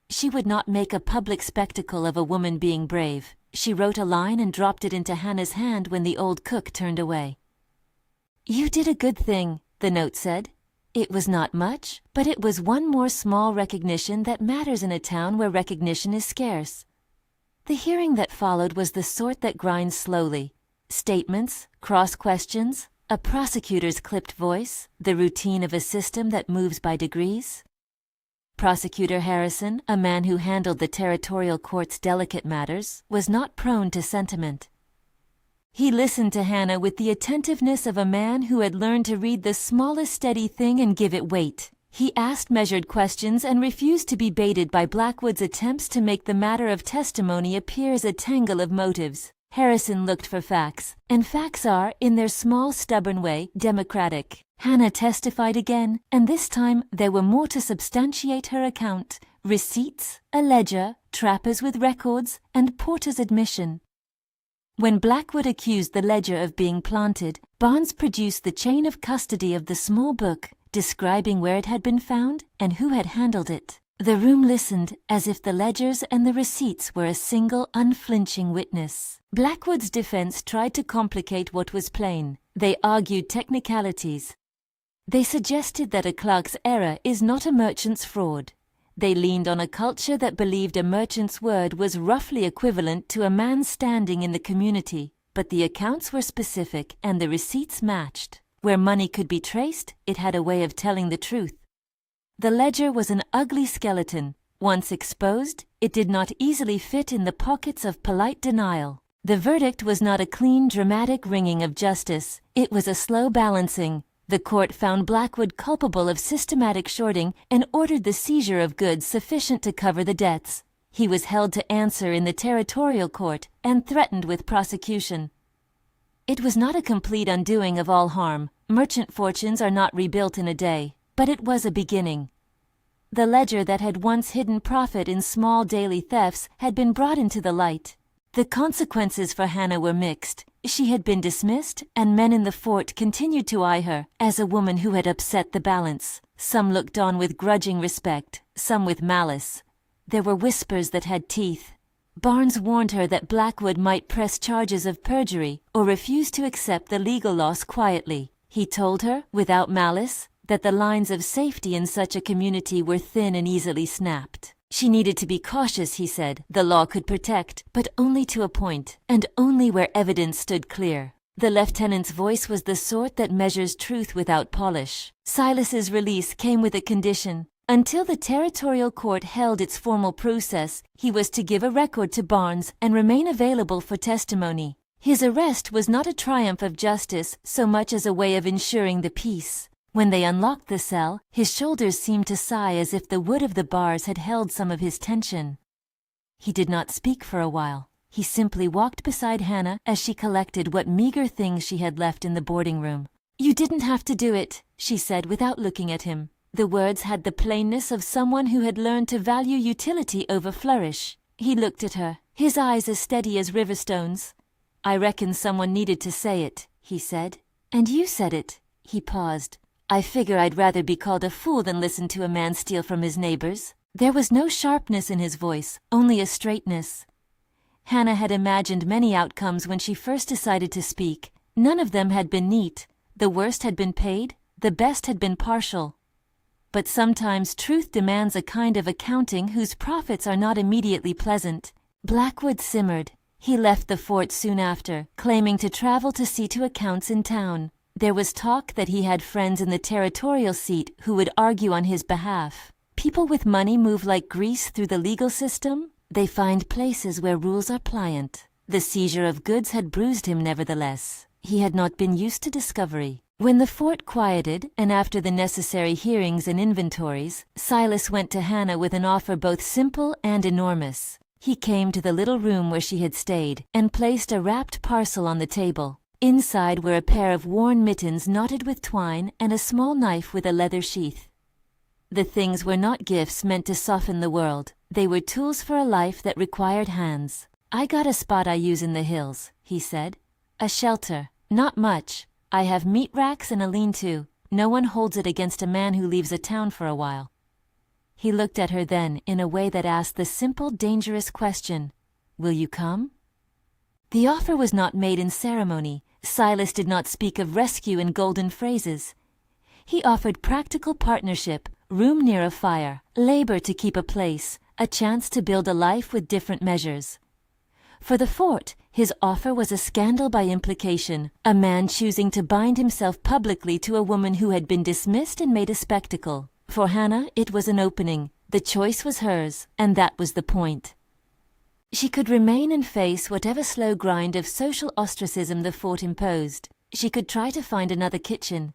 She would not make a public spectacle of a woman being brave. She wrote a line and dropped it into Hannah's hand when the old cook turned away. "You did a good thing," the note said. It was not much, but it was one more small recognition that matters in a town where recognition is scarce. The hearing that followed was the sort that grinds slowly. Statements, cross-questions, a prosecutor's clipped voice, the routine of a system that moves by degrees. Prosecutor Harrison, a man who handled the territorial court's delicate matters, was not prone to sentiment. He listened to Hannah with the attentiveness of a man who had learned to read the smallest steady thing and give it weight. He asked measured questions and refused to be baited by Blackwood's attempts to make the matter of testimony appear as a tangle of motives. Harrison looked for facts, and facts are, in their small, stubborn way, democratic. Hannah testified again, and this time there were more to substantiate her account: receipts, a ledger, trappers with records, and Porter's admission. When Blackwood accused the ledger of being planted, Barnes produced the chain of custody of the small book, describing where it had been found and who had handled it. The room listened as if the ledgers and the receipts were a single, unflinching witness. Blackwood's defense tried to complicate what was plain. They argued technicalities. They suggested that a clerk's error is not a merchant's fraud. They leaned on a culture that believed a merchant's word was roughly equivalent to a man's standing in the community, but the accounts were specific and the receipts matched. Where money could be traced, it had a way of telling the truth. The ledger was an ugly skeleton. Once exposed, it did not easily fit in the pockets of polite denial. The verdict was not a clean, dramatic wringing of justice. It was a slow balancing. The court found Blackwood culpable of systematic shorting and ordered the seizure of goods sufficient to cover the debts. He was held to answer in the territorial court and threatened with prosecution. It was not a complete undoing of all harm. Merchant fortunes are not rebuilt in a day, but it was a beginning. The ledger that had once hidden profit in small daily thefts had been brought into the light. The consequences for Hannah were mixed. She had been dismissed, and men in the fort continued to eye her as a woman who had upset the balance. Some looked on with grudging respect, some with malice. There were whispers that had teeth. Barnes warned her that Blackwood might press charges of perjury or refuse to accept the legal loss quietly. He told her, without malice, that the lines of safety in such a community were thin and easily snapped. She needed to be cautious, he said. The law could protect, but only to a point, and only where evidence stood clear. The lieutenant's voice was the sort that measures truth without polish. Silas's release came with a condition. Until the territorial court held its formal process, he was to give a record to Barnes and remain available for testimony. His arrest was not a triumph of justice so much as a way of ensuring the peace. When they unlocked the cell, his shoulders seemed to sigh as if the wood of the bars had held some of his tension. He did not speak for a while. He simply walked beside Hannah as she collected what meager things she had left in the boarding room. "You didn't have to do it," she said without looking at him. The words had the plainness of someone who had learned to value utility over flourish. He looked at her, his eyes as steady as river stones. "I reckon someone needed to say it," he said. "And you said it." He paused. "I figure I'd rather be called a fool than listen to a man steal from his neighbors." There was no sharpness in his voice, only a straightness. Hannah had imagined many outcomes when she first decided to speak. None of them had been neat. The worst had been paid, the best had been partial. But sometimes truth demands a kind of accounting whose profits are not immediately pleasant. Blackwood simmered. He left the fort soon after, claiming to travel to see to accounts in town. There was talk that he had friends in the territorial seat who would argue on his behalf. People with money move like grease through the legal system. They find places where rules are pliant. The seizure of goods had bruised him nevertheless. He had not been used to discovery. When the fort quieted, and after the necessary hearings and inventories, Silas went to Hannah with an offer both simple and enormous. He came to the little room where she had stayed, and placed a wrapped parcel on the table. Inside were a pair of worn mittens knotted with twine and a small knife with a leather sheath. The things were not gifts meant to soften the world. They were tools for a life that required hands. "I got a spot I use in the hills," he said. "A shelter. Not much. I have meat racks and a lean-to. No one holds it against a man who leaves a town for a while." He looked at her then in a way that asked the simple, dangerous question, "Will you come?" The offer was not made in ceremony. Silas did not speak of rescue in golden phrases. He offered practical partnership, room near a fire, labor to keep a place, a chance to build a life with different measures. For the fort, his offer was a scandal by implication, a man choosing to bind himself publicly to a woman who had been dismissed and made a spectacle. For Hannah, it was an opening. The choice was hers, and that was the point. She could remain and face whatever slow grind of social ostracism the fort imposed. She could try to find another kitchen.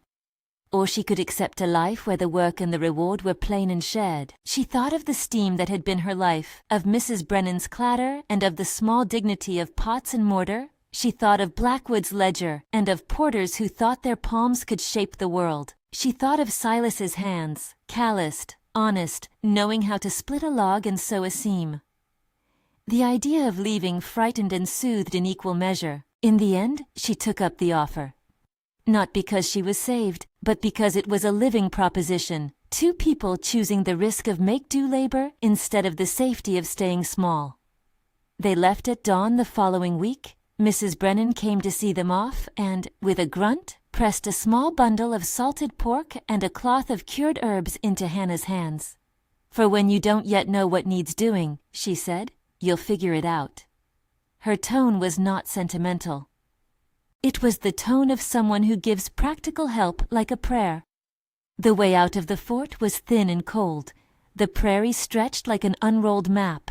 Or she could accept a life where the work and the reward were plain and shared. She thought of the steam that had been her life, of Mrs. Brennan's clatter, and of the small dignity of pots and mortar. She thought of Blackwood's ledger, and of porters who thought their palms could shape the world. She thought of Silas's hands, calloused, honest, knowing how to split a log and sew a seam. The idea of leaving frightened and soothed in equal measure. In the end, she took up the offer. Not because she was saved, but because it was a living proposition. Two people choosing the risk of make-do labor instead of the safety of staying small. They left at dawn the following week. Mrs. Brennan came to see them off and, with a grunt, pressed a small bundle of salted pork and a cloth of cured herbs into Hannah's hands. "For when you don't yet know what needs doing," she said, "you'll figure it out." Her tone was not sentimental. It was the tone of someone who gives practical help like a prayer. The way out of the fort was thin and cold. The prairie stretched like an unrolled map.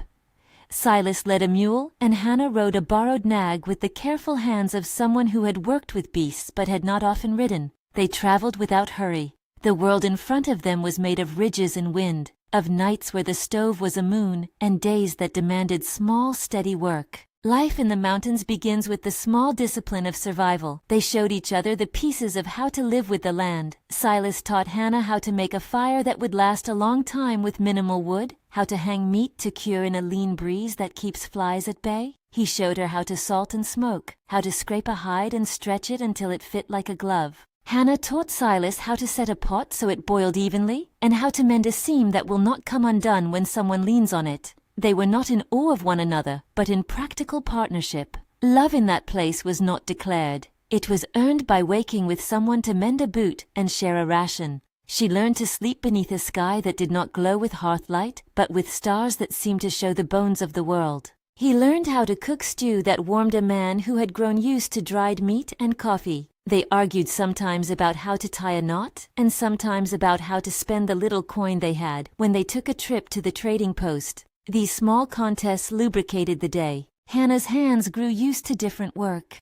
Silas led a mule, and Hannah rode a borrowed nag with the careful hands of someone who had worked with beasts but had not often ridden. They traveled without hurry. The world in front of them was made of ridges and wind, of nights where the stove was a moon, and days that demanded small, steady work. Life in the mountains begins with the small discipline of survival. They showed each other the pieces of how to live with the land. Silas taught Hannah how to make a fire that would last a long time with minimal wood, how to hang meat to cure in a lean breeze that keeps flies at bay. He showed her how to salt and smoke, how to scrape a hide and stretch it until it fit like a glove. Hannah taught Silas how to set a pot so it boiled evenly, and how to mend a seam that will not come undone when someone leans on it. They were not in awe of one another, but in practical partnership. Love in that place was not declared. It was earned by waking with someone to mend a boot and share a ration. She learned to sleep beneath a sky that did not glow with hearthlight, but with stars that seemed to show the bones of the world. He learned how to cook stew that warmed a man who had grown used to dried meat and coffee. They argued sometimes about how to tie a knot, and sometimes about how to spend the little coin they had when they took a trip to the trading post. These small contests lubricated the day. Hannah's hands grew used to different work.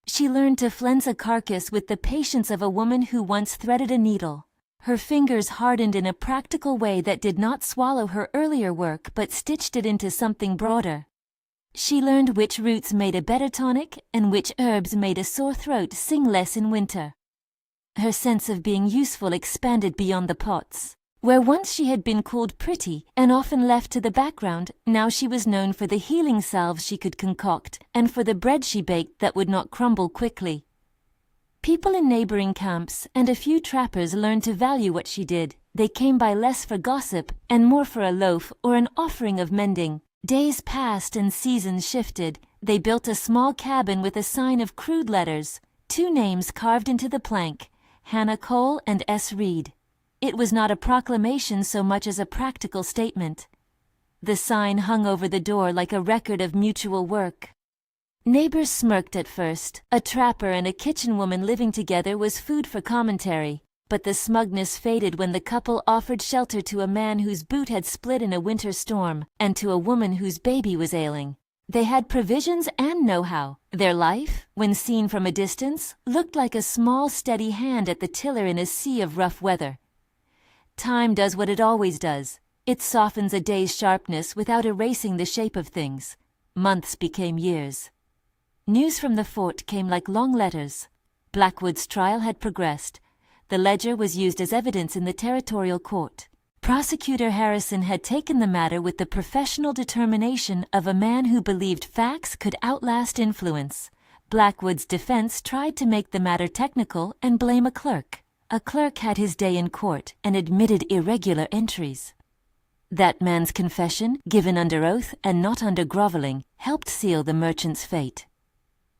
She learned to flens a carcass with the patience of a woman who once threaded a needle. Her fingers hardened in a practical way that did not swallow her earlier work but stitched it into something broader. She learned which roots made a better tonic and which herbs made a sore throat sing less in winter. Her sense of being useful expanded beyond the pots. Where once she had been called pretty and often left to the background, now she was known for the healing salves she could concoct and for the bread she baked that would not crumble quickly. People in neighboring camps and a few trappers learned to value what she did. They came by less for gossip and more for a loaf or an offering of mending. Days passed and seasons shifted. They built a small cabin with a sign of crude letters, 2 names carved into the plank, Hannah Cole and S. Reed. It was not a proclamation so much as a practical statement. The sign hung over the door like a record of mutual work. Neighbors smirked at first. A trapper and a kitchen woman living together was food for commentary. But the smugness faded when the couple offered shelter to a man whose boot had split in a winter storm, and to a woman whose baby was ailing. They had provisions and know-how. Their life, when seen from a distance, looked like a small steady hand at the tiller in a sea of rough weather. Time does what it always does. It softens a day's sharpness without erasing the shape of things. Months became years. News from the fort came like long letters. Blackwood's trial had progressed. The ledger was used as evidence in the territorial court. Prosecutor Harrison had taken the matter with the professional determination of a man who believed facts could outlast influence. Blackwood's defense tried to make the matter technical and blame a clerk. A clerk had his day in court and admitted irregular entries. That man's confession, given under oath and not under groveling, helped seal the merchant's fate.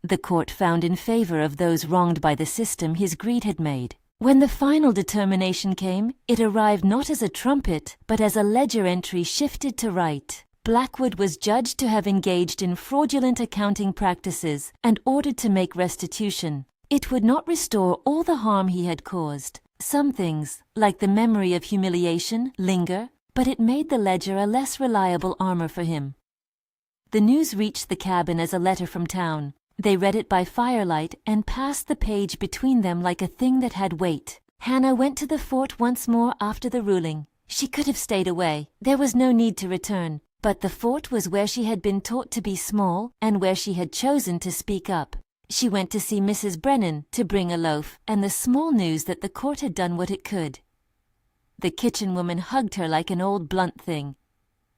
The court found in favor of those wronged by the system his greed had made. When the final determination came, it arrived not as a trumpet, but as a ledger entry shifted to right. Blackwood was judged to have engaged in fraudulent accounting practices and ordered to make restitution. It would not restore all the harm he had caused. Some things, like the memory of humiliation, linger, but it made the ledger a less reliable armor for him. The news reached the cabin as a letter from town. They read it by firelight and passed the page between them like a thing that had weight. Hannah went to the fort once more after the ruling. She could have stayed away. There was no need to return. But the fort was where she had been taught to be small and where she had chosen to speak up. She went to see Mrs. Brennan to bring a loaf and the small news that the court had done what it could. The kitchen woman hugged her like an old blunt thing.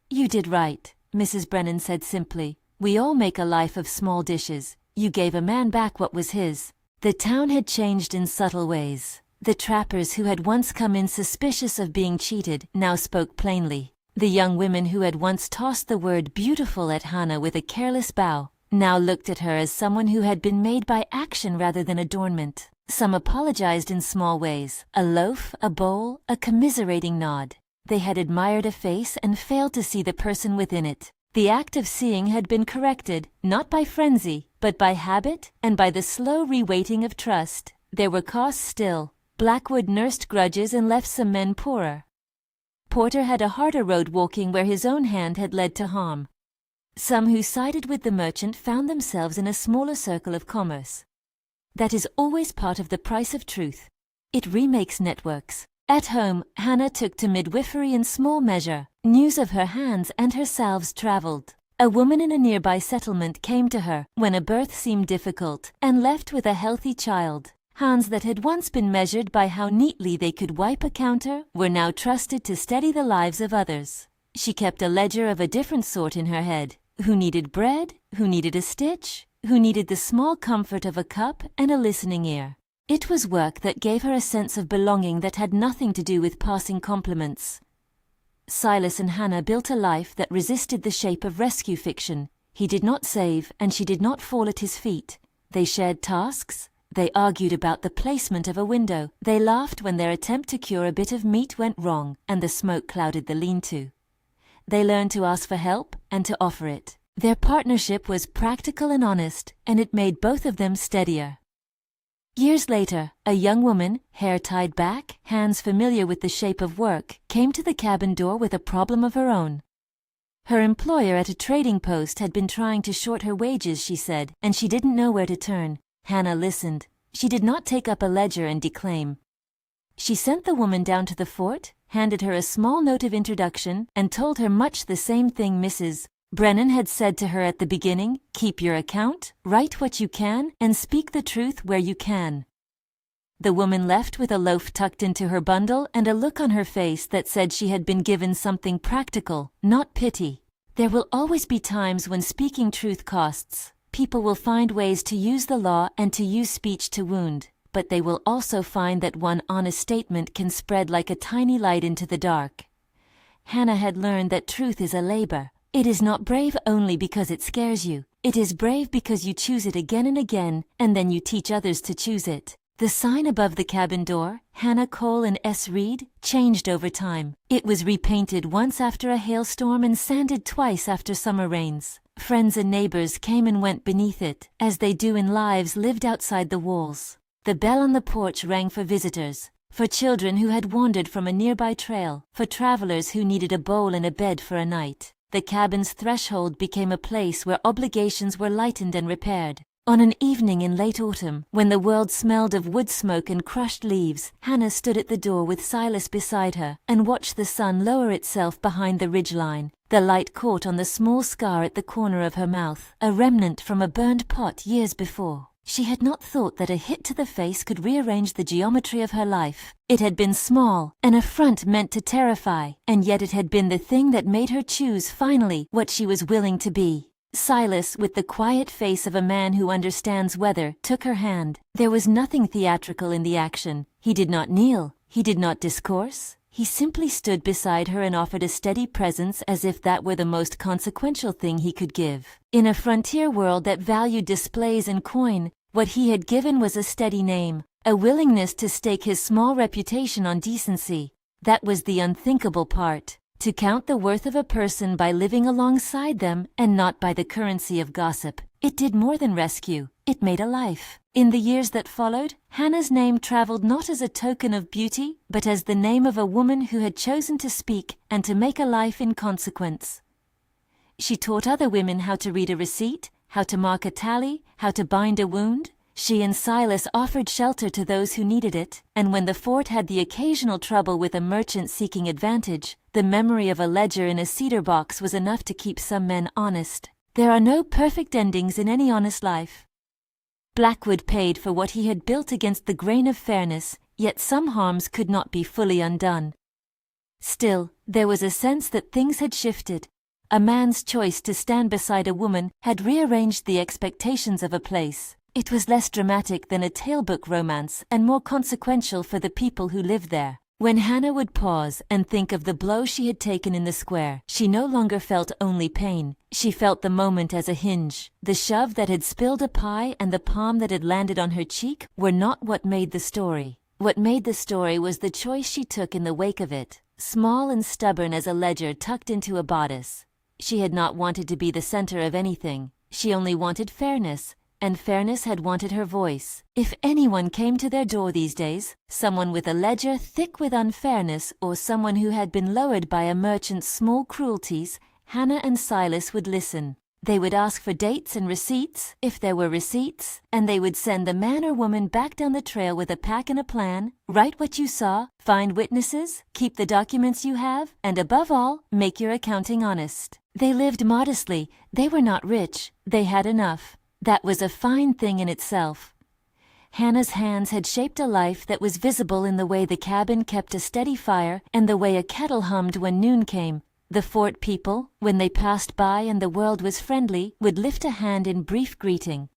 "You did right," Mrs. Brennan said simply. "We all make a life of small dishes. You gave a man back what was his." The town had changed in subtle ways. The trappers who had once come in suspicious of being cheated now spoke plainly. The young women who had once tossed the word beautiful at Hannah with a careless bow now looked at her as someone who had been made by action rather than adornment. Some apologized in small ways, a loaf, a bowl, a commiserating nod. They had admired a face and failed to see the person within it. The act of seeing had been corrected, not by frenzy, but by habit and by the slow reweighting of trust. There were costs still. Blackwood nursed grudges and left some men poorer. Porter had a harder road walking where his own hand had led to harm. Some who sided with the merchant found themselves in a smaller circle of commerce. That is always part of the price of truth. It remakes networks. At home, Hannah took to midwifery in small measure. News of her hands and her salves traveled. A woman in a nearby settlement came to her when a birth seemed difficult and left with a healthy child. Hands that had once been measured by how neatly they could wipe a counter were now trusted to steady the lives of others. She kept a ledger of a different sort in her head. Who needed bread? Who needed a stitch? Who needed the small comfort of a cup and a listening ear? It was work that gave her a sense of belonging that had nothing to do with passing compliments. Silas and Hannah built a life that resisted the shape of rescue fiction. He did not save, and she did not fall at his feet. They shared tasks. They argued about the placement of a window. They laughed when their attempt to cure a bit of meat went wrong and the smoke clouded the lean-to. They learned to ask for help and to offer it. Their partnership was practical and honest, and it made both of them steadier. Years later, a young woman, hair tied back, hands familiar with the shape of work, came to the cabin door with a problem of her own. Her employer at a trading post had been trying to short her wages, she said, and she didn't know where to turn. Hannah listened. She did not take up a ledger and declaim. She sent the woman down to the fort, handed her a small note of introduction, and told her much the same thing Mrs. Brennan had said to her at the beginning: keep your account, write what you can, and speak the truth where you can. The woman left with a loaf tucked into her bundle and a look on her face that said she had been given something practical, not pity. There will always be times when speaking truth costs. People will find ways to use the law and to use speech to wound, but they will also find that one honest statement can spread like a tiny light into the dark. Hannah had learned that truth is a labor. It is not brave only because it scares you. It is brave because you choose it again and again, and then you teach others to choose it. The sign above the cabin door, Hannah Cole and S. Reed, changed over time. It was repainted once after a hailstorm and sanded twice after summer rains. Friends and neighbors came and went beneath it, as they do in lives lived outside the walls. The bell on the porch rang for visitors, for children who had wandered from a nearby trail, for travelers who needed a bowl and a bed for a night. The cabin's threshold became a place where obligations were lightened and repaired. On an evening in late autumn, when the world smelled of wood smoke and crushed leaves, Hannah stood at the door with Silas beside her and watched the sun lower itself behind the ridgeline. The light caught on the small scar at the corner of her mouth, a remnant from a burned pot years before. She had not thought that a hit to the face could rearrange the geometry of her life. It had been small, an affront meant to terrify, and yet it had been the thing that made her choose finally what she was willing to be. Silas, with the quiet face of a man who understands weather, took her hand. There was nothing theatrical in the action. He did not kneel. He did not discourse. He simply stood beside her and offered a steady presence as if that were the most consequential thing he could give. In a frontier world that valued displays and coin, what he had given was a steady name, a willingness to stake his small reputation on decency. That was the unthinkable part. To count the worth of a person by living alongside them and not by the currency of gossip. It did more than rescue. It made a life. In the years that followed, Hannah's name traveled not as a token of beauty, but as the name of a woman who had chosen to speak and to make a life in consequence. She taught other women how to read a receipt, how to mark a tally, how to bind a wound. She and Silas offered shelter to those who needed it, and when the fort had the occasional trouble with a merchant seeking advantage, the memory of a ledger in a cedar box was enough to keep some men honest. There are no perfect endings in any honest life. Blackwood paid for what he had built against the grain of fairness, yet some harms could not be fully undone. Still, there was a sense that things had shifted. A man's choice to stand beside a woman had rearranged the expectations of a place. It was less dramatic than a tale-book romance and more consequential for the people who lived there. When Hannah would pause and think of the blow she had taken in the square, she no longer felt only pain. She felt the moment as a hinge. The shove that had spilled a pie and the palm that had landed on her cheek were not what made the story. What made the story was the choice she took in the wake of it, small and stubborn as a ledger tucked into a bodice. She had not wanted to be the center of anything. She only wanted fairness. And fairness had wanted her voice. If anyone came to their door these days, someone with a ledger thick with unfairness or someone who had been lowered by a merchant's small cruelties, Hannah and Silas would listen. They would ask for dates and receipts, if there were receipts, and they would send the man or woman back down the trail with a pack and a plan, write what you saw, find witnesses, keep the documents you have, and above all, make your accounting honest. They lived modestly. They were not rich. They had enough. That was a fine thing in itself. Hannah's hands had shaped a life that was visible in the way the cabin kept a steady fire and the way a kettle hummed when noon came. The fort people, when they passed by and the world was friendly, would lift a hand in brief greeting.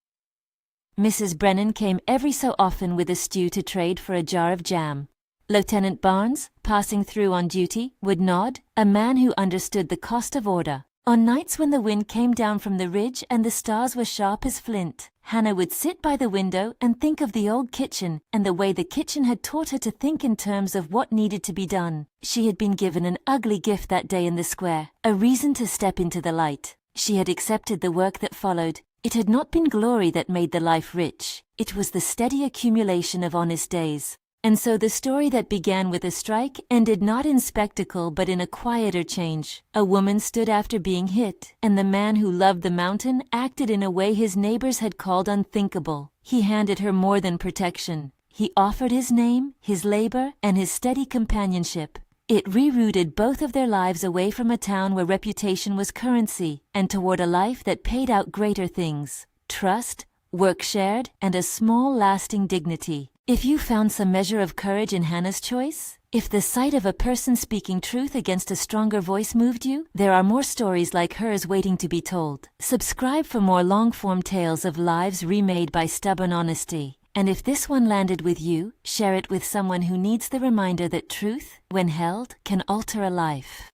Mrs. Brennan came every so often with a stew to trade for a jar of jam. Lieutenant Barnes, passing through on duty, would nod, a man who understood the cost of order. On nights when the wind came down from the ridge and the stars were sharp as flint, Hannah would sit by the window and think of the old kitchen and the way the kitchen had taught her to think in terms of what needed to be done. She had been given an ugly gift that day in the square, a reason to step into the light. She had accepted the work that followed. It had not been glory that made the life rich. It was the steady accumulation of honest days. And so the story that began with a strike ended not in spectacle but in a quieter change. A woman stood after being hit, and the man who loved the mountain acted in a way his neighbors had called unthinkable. He handed her more than protection. He offered his name, his labor, and his steady companionship. It rerouted both of their lives away from a town where reputation was currency and toward a life that paid out greater things: trust, work shared, and a small lasting dignity. If you found some measure of courage in Hannah's choice, if the sight of a person speaking truth against a stronger voice moved you, there are more stories like hers waiting to be told. Subscribe for more long-form tales of lives remade by stubborn honesty. And if this one landed with you, share it with someone who needs the reminder that truth, when held, can alter a life.